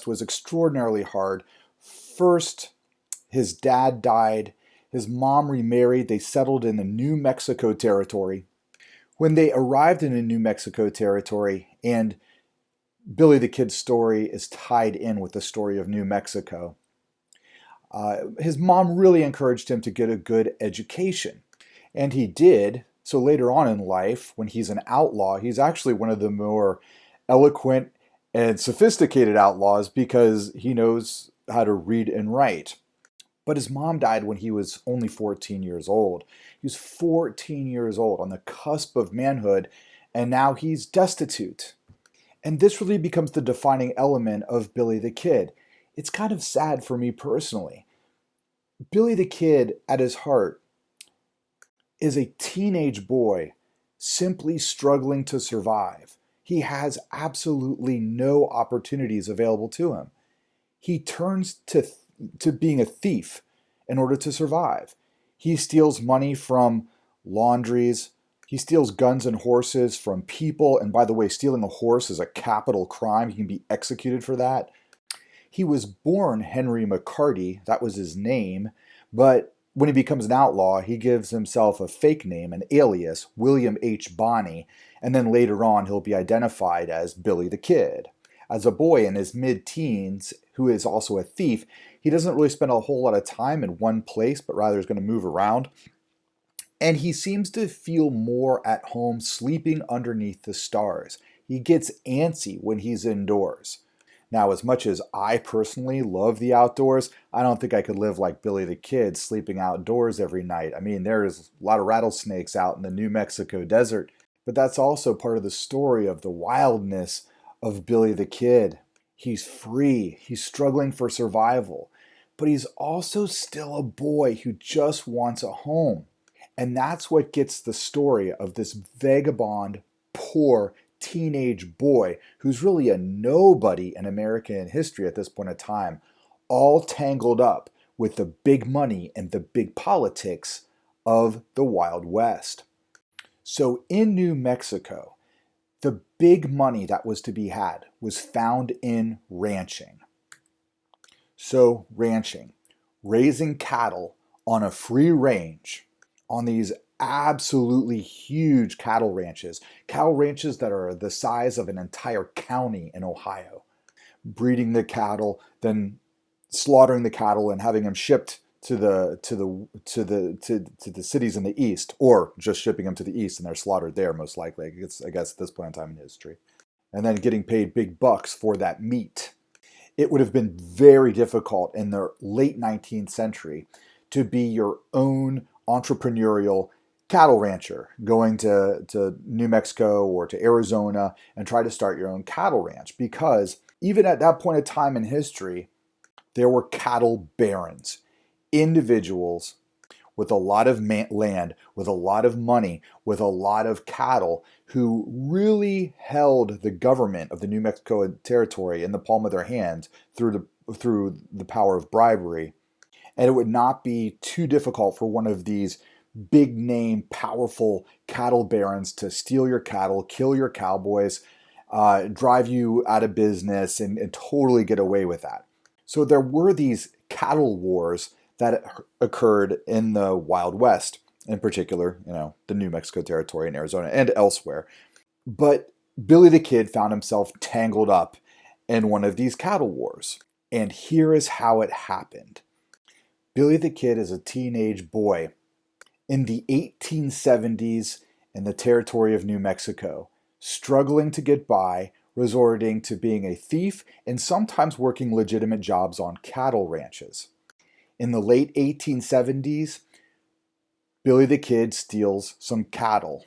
was extraordinarily hard. First, his dad died. His mom remarried. They settled in the New Mexico territory. When they arrived in the New Mexico territory, and Billy the Kid's story is tied in with the story of New Mexico, his mom really encouraged him to get a good education. And he did. So later on in life, when he's an outlaw, he's actually one of the more eloquent and sophisticated outlaws because he knows how to read and write. But his mom died when he was only 14 years old. He was 14 years old on the cusp of manhood, and now he's destitute. And this really becomes the defining element of Billy the Kid. It's kind of sad for me personally. Billy the Kid, at his heart, is a teenage boy simply struggling to survive. He has absolutely no opportunities available to him. He turns to being a thief in order to survive. He steals money from laundries. He steals guns and horses from people. And by the way, stealing a horse is a capital crime. He can be executed for that. He was born Henry McCarty, that was his name, but when he becomes an outlaw, he gives himself a fake name, an alias, William H. Bonney, and then later on he'll be identified as Billy the Kid. As a boy in his mid-teens, who is also a thief, he doesn't really spend a whole lot of time in one place, but rather is going to move around. And he seems to feel more at home sleeping underneath the stars. He gets antsy when he's indoors. Now, as much as I personally love the outdoors, I don't think I could live like Billy the Kid, sleeping outdoors every night. I mean, there's a lot of rattlesnakes out in the New Mexico desert, but that's also part of the story of the wildness of Billy the Kid. He's free, he's struggling for survival, but he's also still a boy who just wants a home. And that's what gets the story of this vagabond, poor, teenage boy who's really a nobody in American history at this point in time, all tangled up with the big money and the big politics of the Wild West. So in New Mexico, the big money that was to be had was found in ranching. So ranching, raising cattle on a free range on these absolutely huge cattle ranches that are the size of an entire county in Ohio, breeding the cattle, then slaughtering the cattle and having them shipped to the cities in the east, or just shipping them to the east and they're slaughtered there most likely. I guess at this point in time in history, and then getting paid big bucks for that meat. It would have been very difficult in the late 19th century to be your own entrepreneurial cattle rancher, going to New Mexico or to Arizona and try to start your own cattle ranch. Because even at that point of time in history, there were cattle barons, individuals with a lot of land, with a lot of money, with a lot of cattle, who really held the government of the New Mexico territory in the palm of their hands through the power of bribery. And it would not be too difficult for one of these big name, powerful cattle barons to steal your cattle, kill your cowboys, drive you out of business, and totally get away with that. So there were these cattle wars that occurred in the Wild West, in particular, the New Mexico territory and Arizona and elsewhere. But Billy the Kid found himself tangled up in one of these cattle wars. And here is how it happened. Billy the Kid is a teenage boy in the 1870s in the territory of New Mexico, struggling to get by, resorting to being a thief, and sometimes working legitimate jobs on cattle ranches. In the late 1870s, Billy the Kid steals some cattle.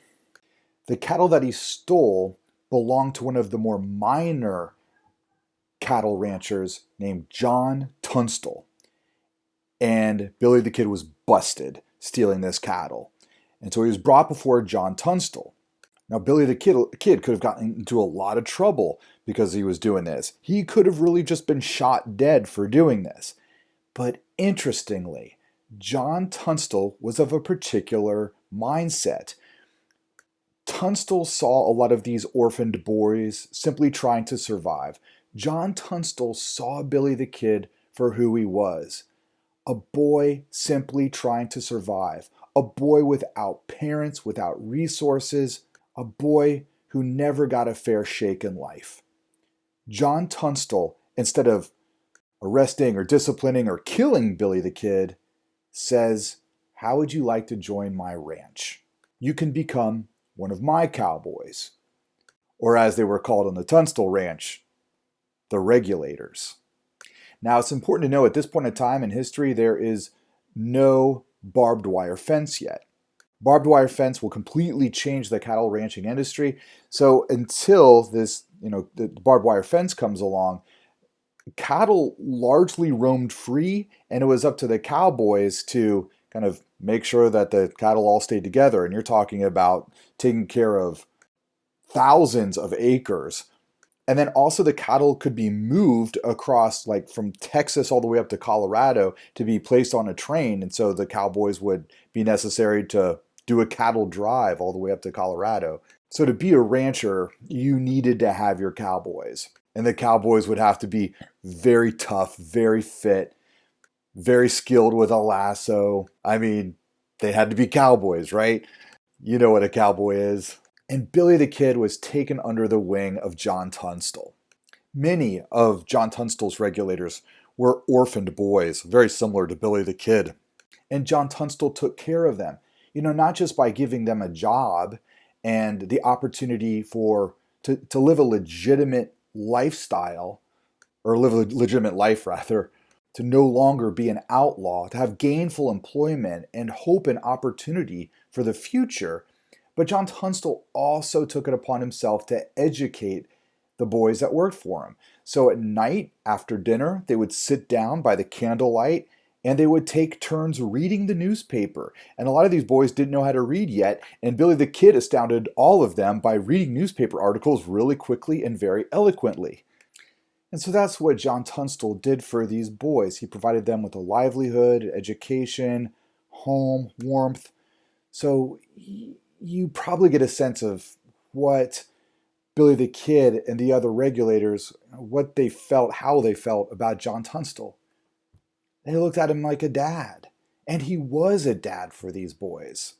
The cattle that he stole belonged to one of the more minor cattle ranchers named John Tunstall. And Billy the Kid was busted stealing this cattle. And so he was brought before John Tunstall. Now, Billy the Kid could have gotten into a lot of trouble because he was doing this. He could have really just been shot dead for doing this. But interestingly, John Tunstall was of a particular mindset. Tunstall saw a lot of these orphaned boys simply trying to survive. John Tunstall saw Billy the Kid for who he was. A boy simply trying to survive. A boy without parents, without resources. A boy who never got a fair shake in life. John Tunstall, instead of arresting or disciplining or killing Billy the Kid, says, "How would you like to join my ranch? You can become one of my cowboys." Or as they were called on the Tunstall Ranch, the Regulators. Now, it's important to know at this point in time in history, there is no barbed wire fence yet. Barbed wire fence will completely change the cattle ranching industry. So until this, the barbed wire fence comes along, cattle largely roamed free, and it was up to the cowboys to kind of make sure that the cattle all stayed together. And you're talking about taking care of thousands of acres. And then also the cattle could be moved across, like from Texas all the way up to Colorado, to be placed on a train. And so the cowboys would be necessary to do a cattle drive all the way up to Colorado. So to be a rancher, you needed to have your cowboys. And the cowboys would have to be very tough, very fit, very skilled with a lasso. I mean, they had to be cowboys, right? You know what a cowboy is. And Billy the Kid was taken under the wing of John Tunstall. Many of John Tunstall's regulators were orphaned boys, very similar to Billy the Kid. And John Tunstall took care of them, not just by giving them a job and the opportunity to live a legitimate lifestyle, or live a legitimate life rather, to no longer be an outlaw, to have gainful employment and hope and opportunity for the future. But John Tunstall also took it upon himself to educate the boys that worked for him. So at night, after dinner, they would sit down by the candlelight and they would take turns reading the newspaper. And a lot of these boys didn't know how to read yet, and Billy the Kid astounded all of them by reading newspaper articles really quickly and very eloquently. And so that's what John Tunstall did for these boys. He provided them with a livelihood, education, home, warmth. So you probably get a sense of what Billy the Kid and the other regulators, what they felt, how they felt about John Tunstall. They looked at him like a dad. And he was a dad for these boys.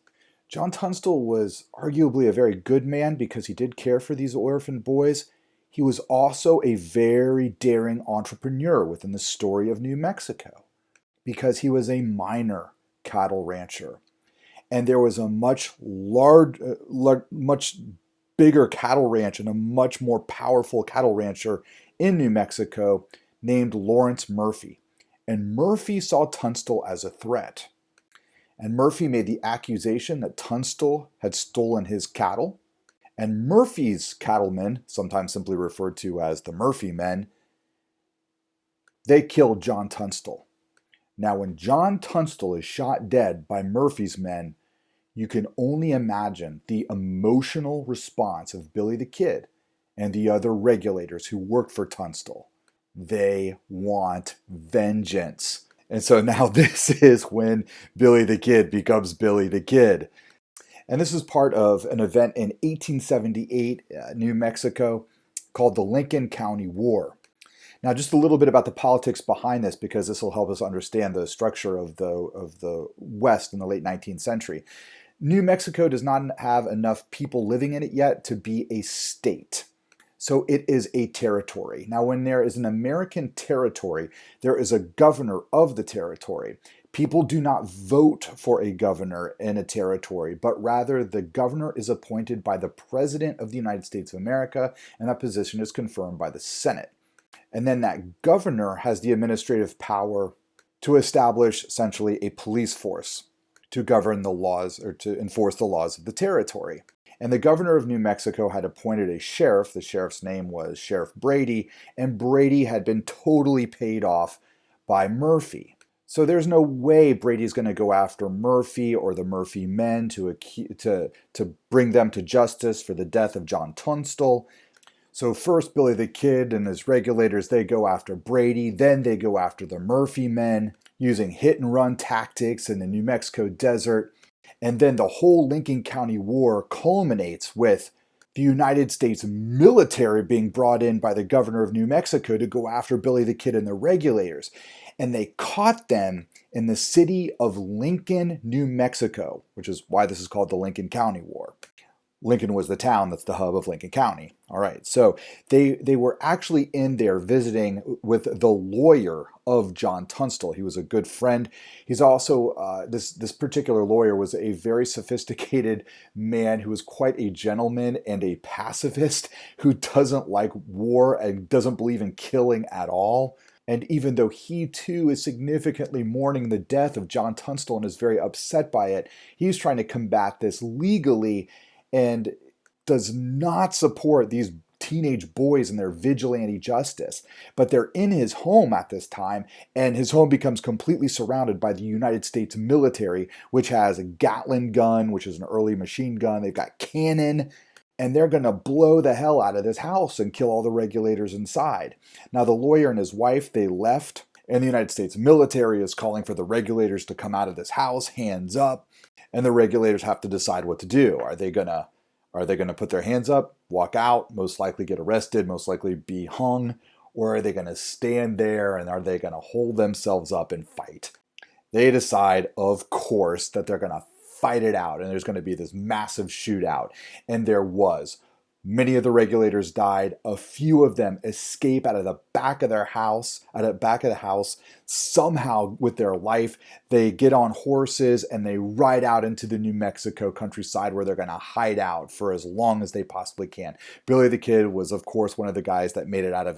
John Tunstall was arguably a very good man because he did care for these orphaned boys. He was also a very daring entrepreneur within the story of New Mexico because he was a minor cattle rancher. And there was a much bigger cattle ranch and a much more powerful cattle rancher in New Mexico named Lawrence Murphy. And Murphy saw Tunstall as a threat. And Murphy made the accusation that Tunstall had stolen his cattle. And Murphy's cattlemen, sometimes simply referred to as the Murphy men, they killed John Tunstall. Now, when John Tunstall is shot dead by Murphy's men, you can only imagine the emotional response of Billy the Kid and the other regulators who worked for Tunstall. They want vengeance. And so now this is when Billy the Kid becomes Billy the Kid. And this is part of an event in 1878, New Mexico, called the Lincoln County War. Now, just a little bit about the politics behind this, because this will help us understand the structure of the West in the late 19th century. New Mexico does not have enough people living in it yet to be a state. So it is a territory. Now, when there is an American territory, there is a governor of the territory. People do not vote for a governor in a territory, but rather the governor is appointed by the President of the United States of America, and that position is confirmed by the Senate. And then that governor has the administrative power to establish essentially a police force to govern the laws or to enforce the laws of the territory. And the governor of New Mexico had appointed a sheriff. The sheriff's name was Sheriff Brady, and Brady had been totally paid off by Murphy. So there's no way Brady's going to go after Murphy or the Murphy men to bring them to justice for the death of John Tunstall. So first, Billy the Kid and his regulators, they go after Brady. Then they go after the Murphy men using hit-and-run tactics in the New Mexico desert. And then the whole Lincoln County War culminates with the United States military being brought in by the governor of New Mexico to go after Billy the Kid and the regulators. And they caught them in the city of Lincoln, New Mexico, which is why this is called the Lincoln County War. Lincoln was the town that's the hub of Lincoln County. All right, so they were actually in there visiting with the lawyer of John Tunstall. He was a good friend. He's also, this particular lawyer was a very sophisticated man who was quite a gentleman and a pacifist who doesn't like war and doesn't believe in killing at all. And even though he too is significantly mourning the death of John Tunstall and is very upset by it, he's trying to combat this legally and does not support these teenage boys and their vigilante justice. But they're in his home at this time, and his home becomes completely surrounded by the United States military, which has a Gatling gun, which is an early machine gun. They've got cannon, and they're going to blow the hell out of this house and kill all the regulators inside. Now, the lawyer and his wife, they left, and the United States military is calling for the regulators to come out of this house, hands up. And the regulators have to decide what to do. Are they gonna put their hands up, walk out, most likely get arrested, most likely be hung, or are they gonna stand there and are they gonna hold themselves up and fight? They decide, of course, that they're gonna fight it out, and there's gonna be this massive shootout. And there was. Many of the regulators died. A few of them escape out of the back of their house, somehow with their life. They get on horses and they ride out into the New Mexico countryside where they're going to hide out for as long as they possibly can. Billy the Kid was, of course, one of the guys that made it out of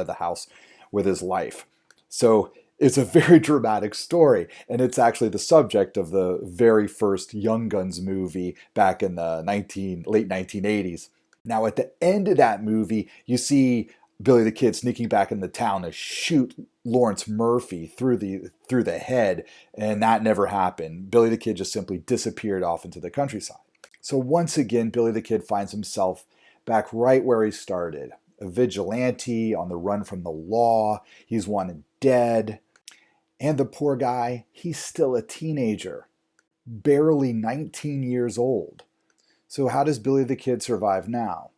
the house with his life. So it's a very dramatic story, and it's actually the subject of the very first Young Guns movie back in the late 1980s. Now, at the end of that movie, you see Billy the Kid sneaking back in the town to shoot Lawrence Murphy through the head, and that never happened. Billy the Kid just simply disappeared off into the countryside. So once again, Billy the Kid finds himself back right where he started. A vigilante on the run from the law. He's wanted dead. And the poor guy, he's still a teenager, barely 19 years old. So how does Billy the Kid survive now?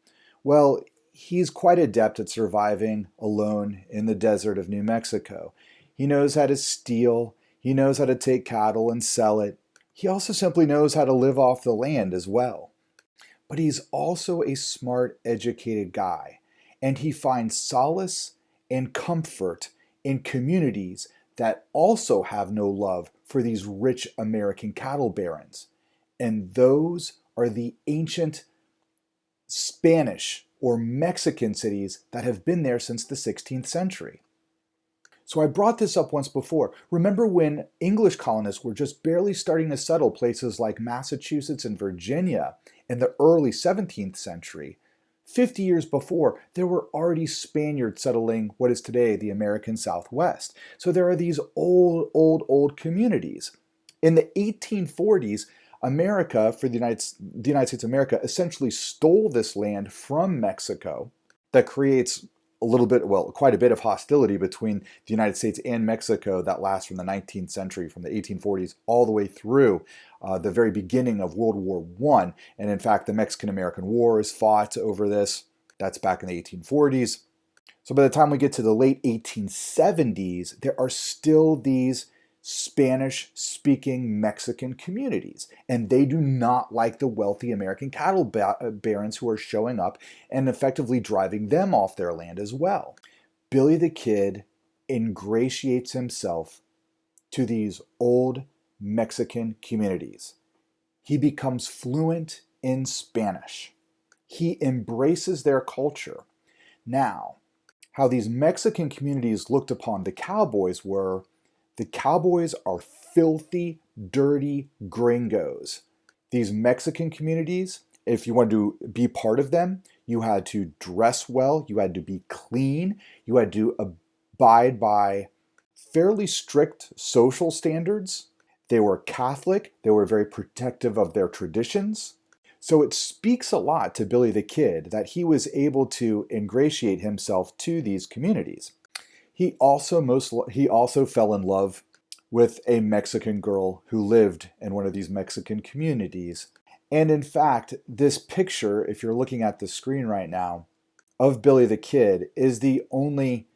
Well, he's quite adept at surviving alone in the desert of New Mexico. He knows how to steal. He knows how to take cattle and sell it. He also simply knows how to live off the land as well. But he's also a smart, educated guy, and he finds solace and comfort in communities that also have no love for these rich American cattle barons. And those are the ancient Spanish or Mexican cities that have been there since the 16th century. So I brought this up once before. Remember when English colonists were just barely starting to settle places like Massachusetts and Virginia in the early 17th century? 50 years before, there were already Spaniards settling what is today the American Southwest. So there are these old communities. In the 1840s, America, for the United States of America, essentially stole this land from Mexico. That creates a little bit, well, quite a bit of hostility between the United States and Mexico that lasts from the 19th century, from the 1840s all the way through the very beginning of World War I. And in fact, the Mexican-American War is fought over this. That's back in the 1840s. So by the time we get to the late 1870s, there are still these Spanish-speaking Mexican communities, and they do not like the wealthy American cattle barons who are showing up and effectively driving them off their land as well. Billy the Kid ingratiates himself to these old Mexican communities. He becomes fluent in Spanish. He embraces their culture. Now, how these Mexican communities looked upon the cowboys were, the cowboys are filthy, dirty gringos. These Mexican communities, if you wanted to be part of them, you had to dress well, you had to be clean, you had to abide by fairly strict social standards. They were Catholic, they were very protective of their traditions. So it speaks a lot to Billy the Kid that he was able to ingratiate himself to these communities. He also fell in love with a Mexican girl who lived in one of these Mexican communities. And in fact, this picture, if you're looking at the screen right now, of Billy the Kid is the only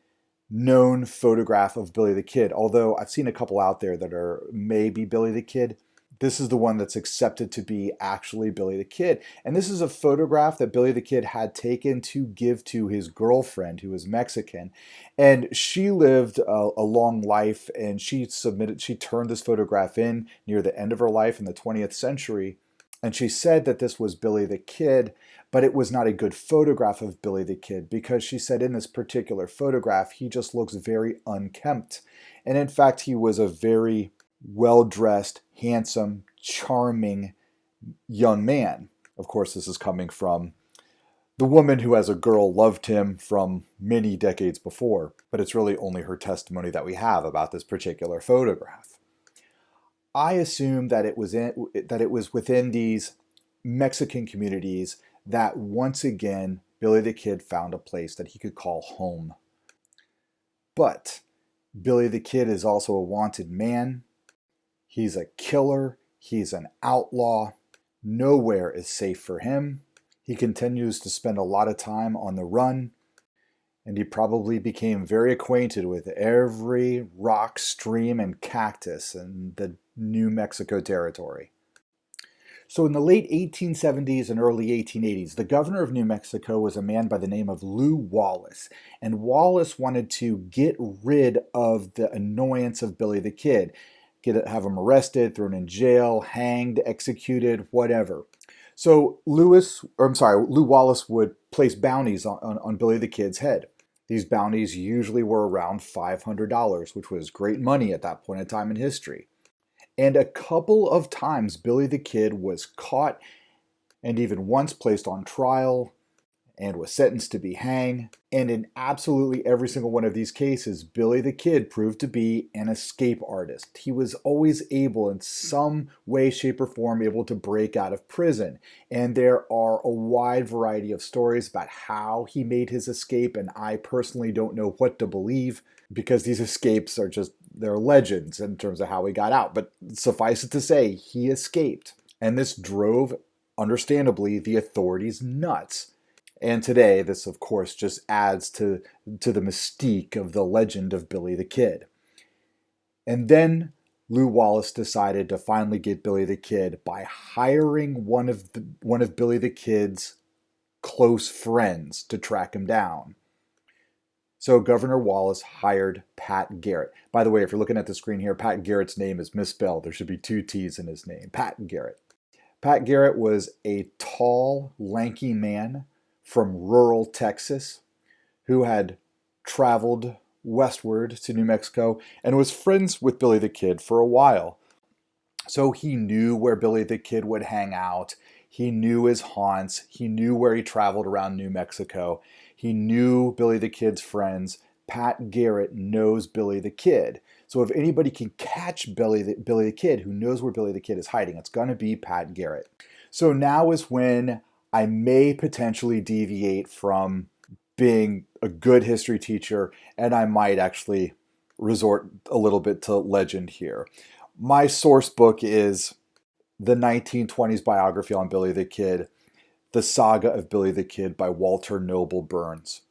known photograph of Billy the Kid. Although I've seen a couple out there that are maybe Billy the Kid, this is the one that's accepted to be actually Billy the Kid. And this is a photograph that Billy the Kid had taken to give to his girlfriend, who was Mexican. And she lived a long life, and she turned this photograph in near the end of her life in the 20th century. And she said that this was Billy the Kid, but it was not a good photograph of Billy the Kid because she said in this particular photograph, he just looks very unkempt. And in fact, he was a very well-dressed, handsome, charming young man. Of course, this is coming from the woman who as a girl loved him from many decades before, but it's really only her testimony that we have about this particular photograph. I assume that it was within these Mexican communities that once again Billy the Kid found a place that he could call home. But Billy the Kid is also a wanted man. He's a killer. He's an outlaw. Nowhere is safe for him. He continues to spend a lot of time on the run, and he probably became very acquainted with every rock, stream, and cactus in the New Mexico territory. So in the late 1870s and early 1880s, the governor of New Mexico was a man by the name of Lew Wallace. And Wallace wanted to get rid of the annoyance of Billy the Kid. Have him arrested, thrown in jail, hanged, executed, whatever. So Lew Wallace would place bounties on Billy the Kid's head. These bounties usually were around $500, which was great money at that point in time in history. And a couple of times Billy the Kid was caught and even once placed on trial and was sentenced to be hanged. And in absolutely every single one of these cases, Billy the Kid proved to be an escape artist. He was always able, in some way, shape, or form, able to break out of prison. And there are a wide variety of stories about how he made his escape, and I personally don't know what to believe because these escapes are they're legends in terms of how he got out. But suffice it to say, he escaped. And this drove, understandably, the authorities nuts. And today, this, of course, just adds to the mystique of the legend of Billy the Kid. And then Lew Wallace decided to finally get Billy the Kid by hiring one of Billy the Kid's close friends to track him down. So Governor Wallace hired Pat Garrett. By the way, if you're looking at the screen here, Pat Garrett's name is misspelled. There should be 2 T's in his name. Pat Garrett. Pat Garrett was a tall, lanky man from rural Texas who had traveled westward to New Mexico and was friends with Billy the Kid for a while. So he knew where Billy the Kid would hang out. He knew his haunts. He knew where he traveled around New Mexico. He knew Billy the Kid's friends. Pat Garrett knows Billy the Kid. So if anybody can catch Billy the Kid, who knows where Billy the Kid is hiding, it's going to be Pat Garrett. So now is when I may potentially deviate from being a good history teacher, and I might actually resort a little bit to legend here. My source book is the 1920s biography on Billy the Kid, The Saga of Billy the Kid by Walter Noble Burns.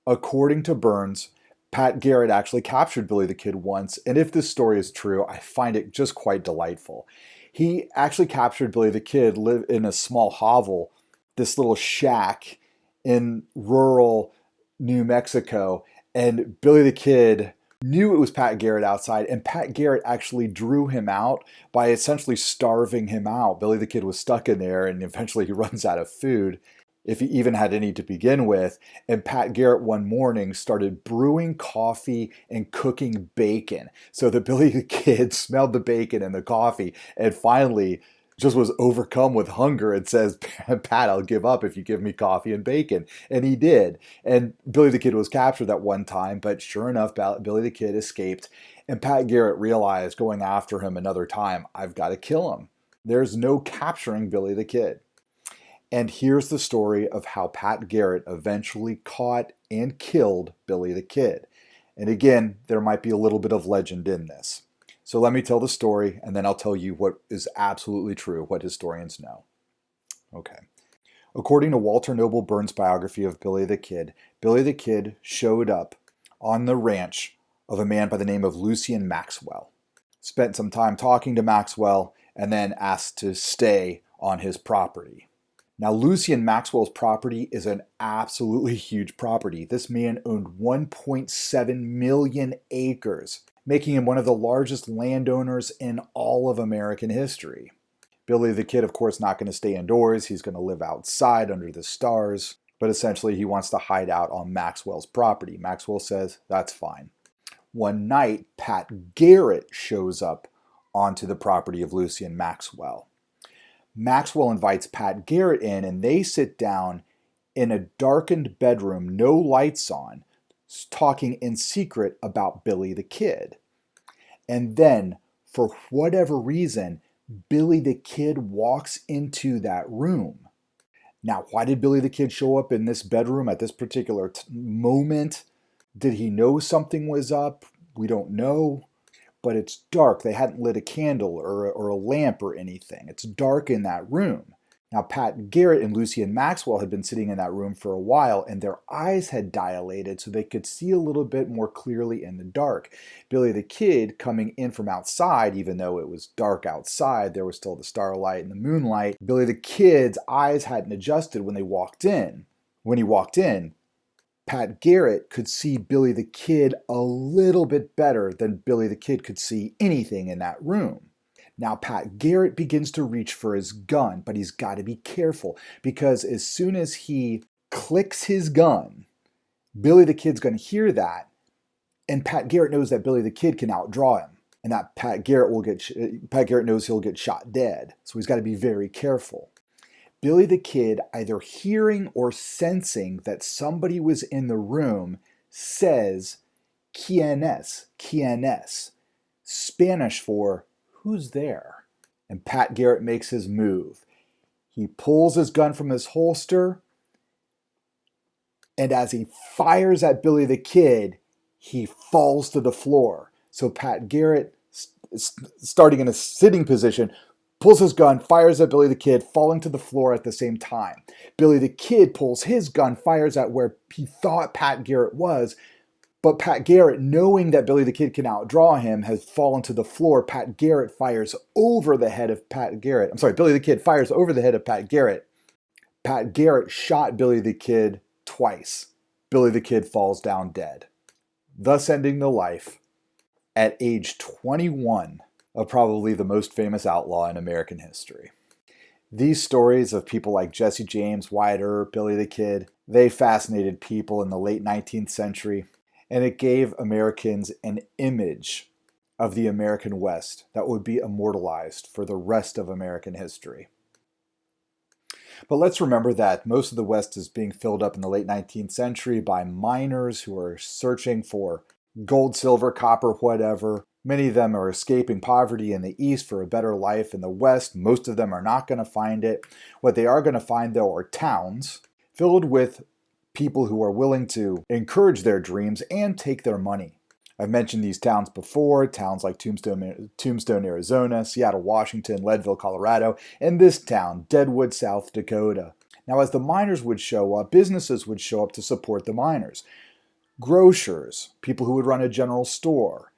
According to Burns, Pat Garrett actually captured Billy the Kid once, and if this story is true, I find it just quite delightful. He actually captured Billy the Kid, lived in a small hovel, this little shack in rural New Mexico, and Billy the Kid knew it was Pat Garrett outside, and Pat Garrett actually drew him out by essentially starving him out. Billy the Kid was stuck in there, and eventually he runs out of food, if he even had any to begin with. And Pat Garrett one morning started brewing coffee and cooking bacon. So that Billy the Kid smelled the bacon and the coffee and finally just was overcome with hunger and says, Pat, I'll give up if you give me coffee and bacon. And he did. And Billy the Kid was captured that one time, but sure enough, Billy the Kid escaped. And Pat Garrett realized going after him another time, I've got to kill him. There's no capturing Billy the Kid. And here's the story of how Pat Garrett eventually caught and killed Billy the Kid. And again, there might be a little bit of legend in this. So let me tell the story, and then I'll tell you what is absolutely true, what historians know. Okay. According to Walter Noble Burns' biography of Billy the Kid showed up on the ranch of a man by the name of Lucien Maxwell. Spent some time talking to Maxwell, and then asked to stay on his property. Now, Lucien Maxwell's property is an absolutely huge property. This man owned 1.7 million acres, making him one of the largest landowners in all of American history. Billy the Kid, of course, not going to stay indoors. He's going to live outside under the stars, but essentially he wants to hide out on Maxwell's property. Maxwell says, that's fine. One night, Pat Garrett shows up onto the property of Lucien Maxwell. Maxwell invites Pat Garrett in, and they sit down in a darkened bedroom, no lights on, talking in secret about Billy the Kid. And then, for whatever reason, Billy the Kid walks into that room. Now, why did Billy the Kid show up in this bedroom at this particular moment? Did he know something was up? We don't know. But it's dark. They hadn't lit a candle or a lamp or anything. It's dark in that room. Now, Pat Garrett and Lucien Maxwell had been sitting in that room for a while, and their eyes had dilated so they could see a little bit more clearly in the dark. Billy the Kid, coming in from outside, even though it was dark outside, there was still the starlight and the moonlight. Billy the Kid's eyes hadn't adjusted when they walked in. When he walked in, Pat Garrett could see Billy the Kid a little bit better than Billy the Kid could see anything in that room. Now, Pat Garrett begins to reach for his gun, but he's got to be careful because as soon as he clicks his gun, Billy the Kid's going to hear that, and Pat Garrett knows that Billy the Kid can outdraw him, and that Pat Garrett knows he'll get shot dead, so he's got to be very careful. Billy the Kid, either hearing or sensing that somebody was in the room, says, "Quien es? Quien es?" Spanish for, who's there? And Pat Garrett makes his move. He pulls his gun from his holster, and as he fires at Billy the Kid, he falls to the floor. So Pat Garrett, starting in a sitting position, pulls his gun, fires at Billy the Kid, falling to the floor at the same time. Billy the Kid pulls his gun, fires at where he thought Pat Garrett was, but Pat Garrett, knowing that Billy the Kid can outdraw him, has fallen to the floor. Pat Garrett fires over the head of Pat Garrett. I'm sorry, Billy the Kid fires over the head of Pat Garrett. Pat Garrett shot Billy the Kid twice. Billy the Kid falls down dead, thus ending the life at age 21 of probably the most famous outlaw in American history. These stories of people like Jesse James, Wyatt Earp, Billy the Kid, they fascinated people in the late 19th century. and it gave Americans an image of the American West that would be immortalized for the rest of American history. But let's remember that most of the West is being filled up in the late 19th century by miners who are searching for gold, silver, copper, whatever. Many of them are escaping poverty in the East for a better life in the West. Most of them are not going to find it. What they are going to find, though, are towns filled with people who are willing to encourage their dreams and take their money. I've mentioned these towns before, towns like Tombstone, Arizona, Seattle, Washington, Leadville, Colorado, and this town, Deadwood, South Dakota. Now, as the miners would show up, businesses would show up to support the miners. Grocers, people who would run a general store,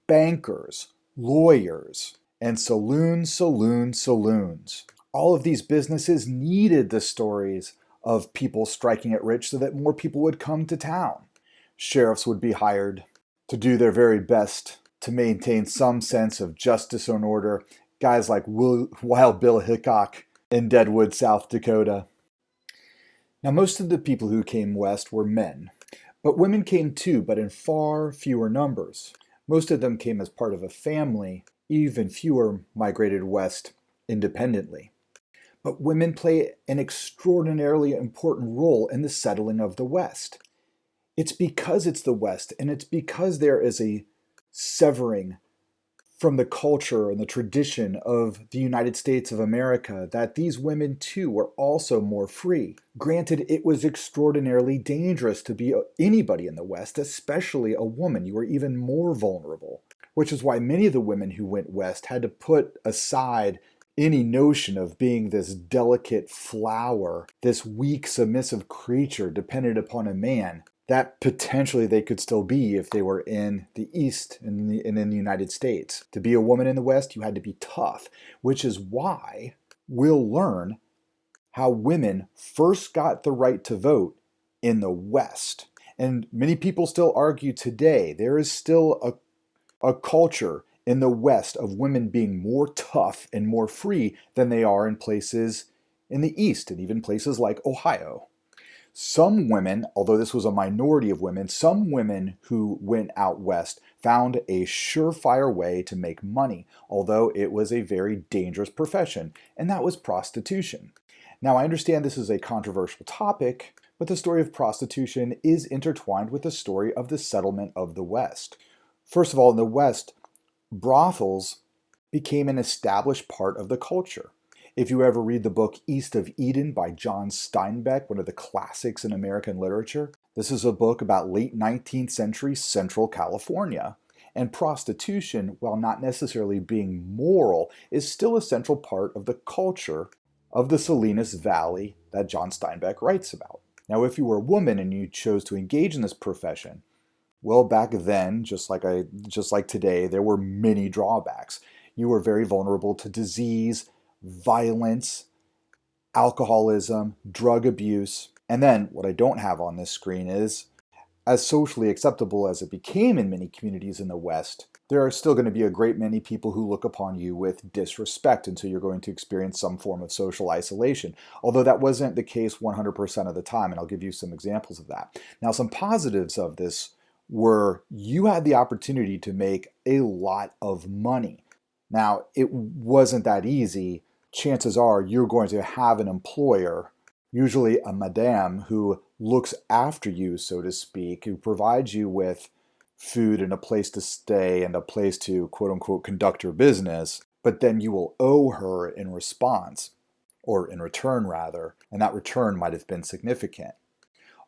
bankers, lawyers, and saloons. All of these businesses needed the stories of people striking it rich so that more people would come to town. Sheriffs would be hired to do their very best to maintain some sense of justice and order. Guys like Wild Bill Hickok in Deadwood, South Dakota. Now, most of the people who came west were men, but women came too, but in far fewer numbers. Most of them came as part of a family. Even fewer migrated west independently. But women play an extraordinarily important role in the settling of the West. It's because it's the West, and it's because there is a severing from the culture and the tradition of the United States of America that these women too were also more free. Granted, it was extraordinarily dangerous to be anybody in the West, especially a woman. You were even more vulnerable, which is why many of the women who went west had to put aside any notion of being this delicate flower, this weak, submissive creature dependent upon a man that potentially they could still be if they were in the East and in the United States. To be a woman in the West, you had to be tough, which is why we'll learn how women first got the right to vote in the West. And many people still argue today there is still a culture in the West of women being more tough and more free than they are in places in the East and even places like Ohio. Some women, although this was a minority of women, some women who went out west found a surefire way to make money, although it was a very dangerous profession, and that was prostitution. Now, I understand this is a controversial topic, but the story of prostitution is intertwined with the story of the settlement of the West. First of all, in the West, brothels became an established part of the culture. If you ever read the book East of Eden by John Steinbeck, one of the classics in American literature, this is a book about late 19th century Central California. And prostitution, while not necessarily being moral, is still a central part of the culture of the Salinas Valley that John Steinbeck writes about. Now, if you were a woman and you chose to engage in this profession, well, back then, just like today, there were many drawbacks. You were very vulnerable to disease, violence, alcoholism, drug abuse. And then what I don't have on this screen is, as socially acceptable as it became in many communities in the West, there are still going to be a great many people who look upon you with disrespect, and so you're going to experience some form of social isolation. Although that wasn't the case 100% of the time, and I'll give you some examples of that. Now, some positives of this were you had the opportunity to make a lot of money. Now, it wasn't that easy. Chances are you're going to have an employer, usually a madame, who looks after you, so to speak, who provides you with food and a place to stay and a place to, quote unquote, conduct your business, but then you will owe her in response, or in return rather, and that return might have been significant.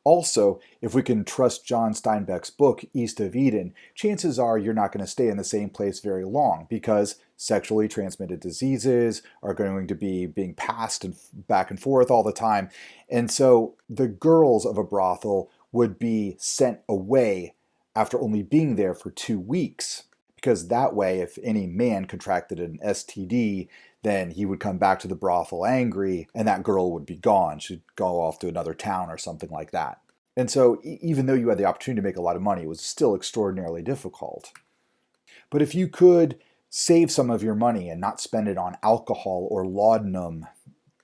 Also, if we can trust John Steinbeck's book, East of Eden, chances are you're not going to stay in the same place very long because sexually transmitted diseases are going to be being passed and back and forth all the time. And so the girls of a brothel would be sent away after only being there for 2 weeks. Because that way, if any man contracted an STD, then he would come back to the brothel angry, and that girl would be gone. She'd go off to another town or something like that. And so even though you had the opportunity to make a lot of money, it was still extraordinarily difficult. But if you could save some of your money and not spend it on alcohol or laudanum,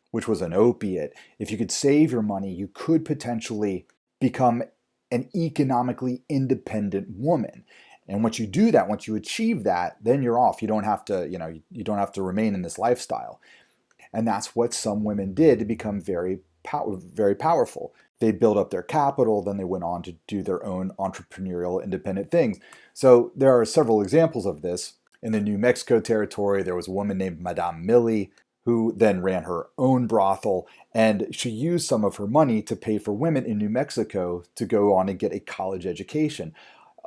which was an opiate, if you could save your money, you could potentially become an economically independent woman. And once you do that, once you achieve that, then you're off. You don't have to, you don't have to remain in this lifestyle. And that's what some women did to become very powerful. They built up their capital, then they went on to do their own entrepreneurial independent things. So there are several examples of this. In the New Mexico territory, there was a woman named Madame Millie who then ran her own brothel, and she used some of her money to pay for women in New Mexico to go on and get a college education.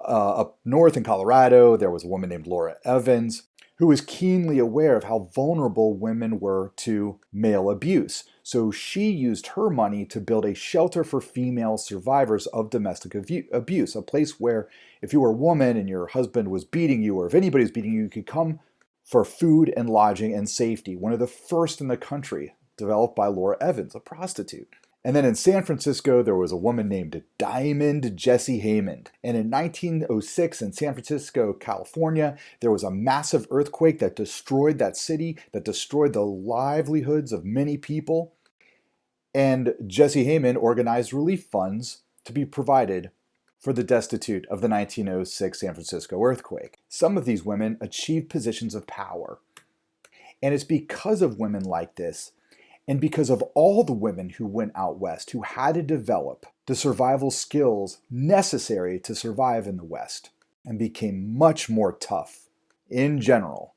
Up north in Colorado, there was a woman named Laura Evans who was keenly aware of how vulnerable women were to male abuse. So she used her money to build a shelter for female survivors of domestic abuse, a place where if you were a woman and your husband was beating you, or if anybody was beating you, you could come for food and lodging and safety. One of the first in the country, developed by Laura Evans, a prostitute. And then in San Francisco, there was a woman named Diamond Jessie Haymond. And in 1906 in San Francisco, California, there was a massive earthquake that destroyed that city, that destroyed the livelihoods of many people. And Jessie Haymond organized relief funds to be provided for the destitute of the 1906 San Francisco earthquake. Some of these women achieved positions of power. And it's because of women like this, and because of all the women who went out west, who had to develop the survival skills necessary to survive in the West, and became much more tough in general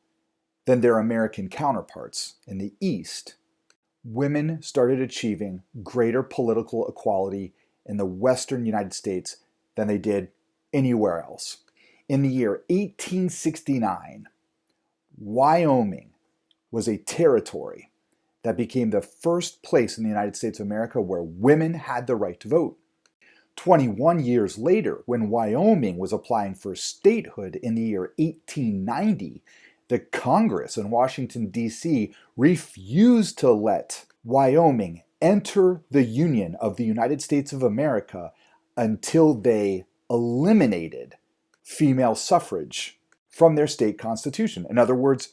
than their American counterparts in the East, women started achieving greater political equality in the Western United States than they did anywhere else. In the year 1869, Wyoming was a territory that became the first place in the United States of America where women had the right to vote. 21 years later, when Wyoming was applying for statehood in the year 1890, the Congress in Washington, D.C. refused to let Wyoming enter the Union of the United States of America until they eliminated female suffrage from their state constitution. In other words,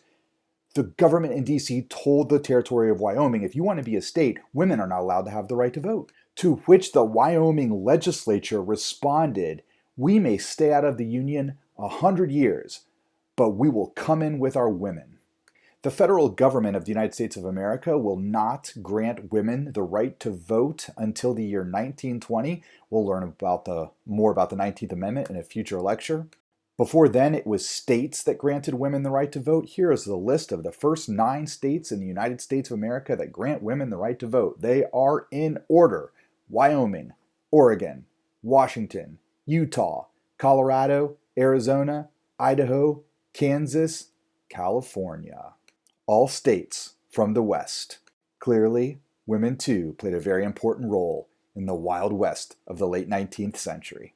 the government in D.C. told the territory of Wyoming, if you want to be a state, women are not allowed to have the right to vote. To which the Wyoming legislature responded, we may stay out of the Union 100 years, but we will come in with our women. The federal government of the United States of America will not grant women the right to vote until the year 1920. We'll learn more about the 19th Amendment in a future lecture. Before then, it was states that granted women the right to vote. Here is the list of the first 9 states in the United States of America that grant women the right to vote. They are in order: Wyoming, Oregon, Washington, Utah, Colorado, Arizona, Idaho, Kansas, California. All states from the West. Clearly, women too played a very important role in the Wild West of the late 19th century.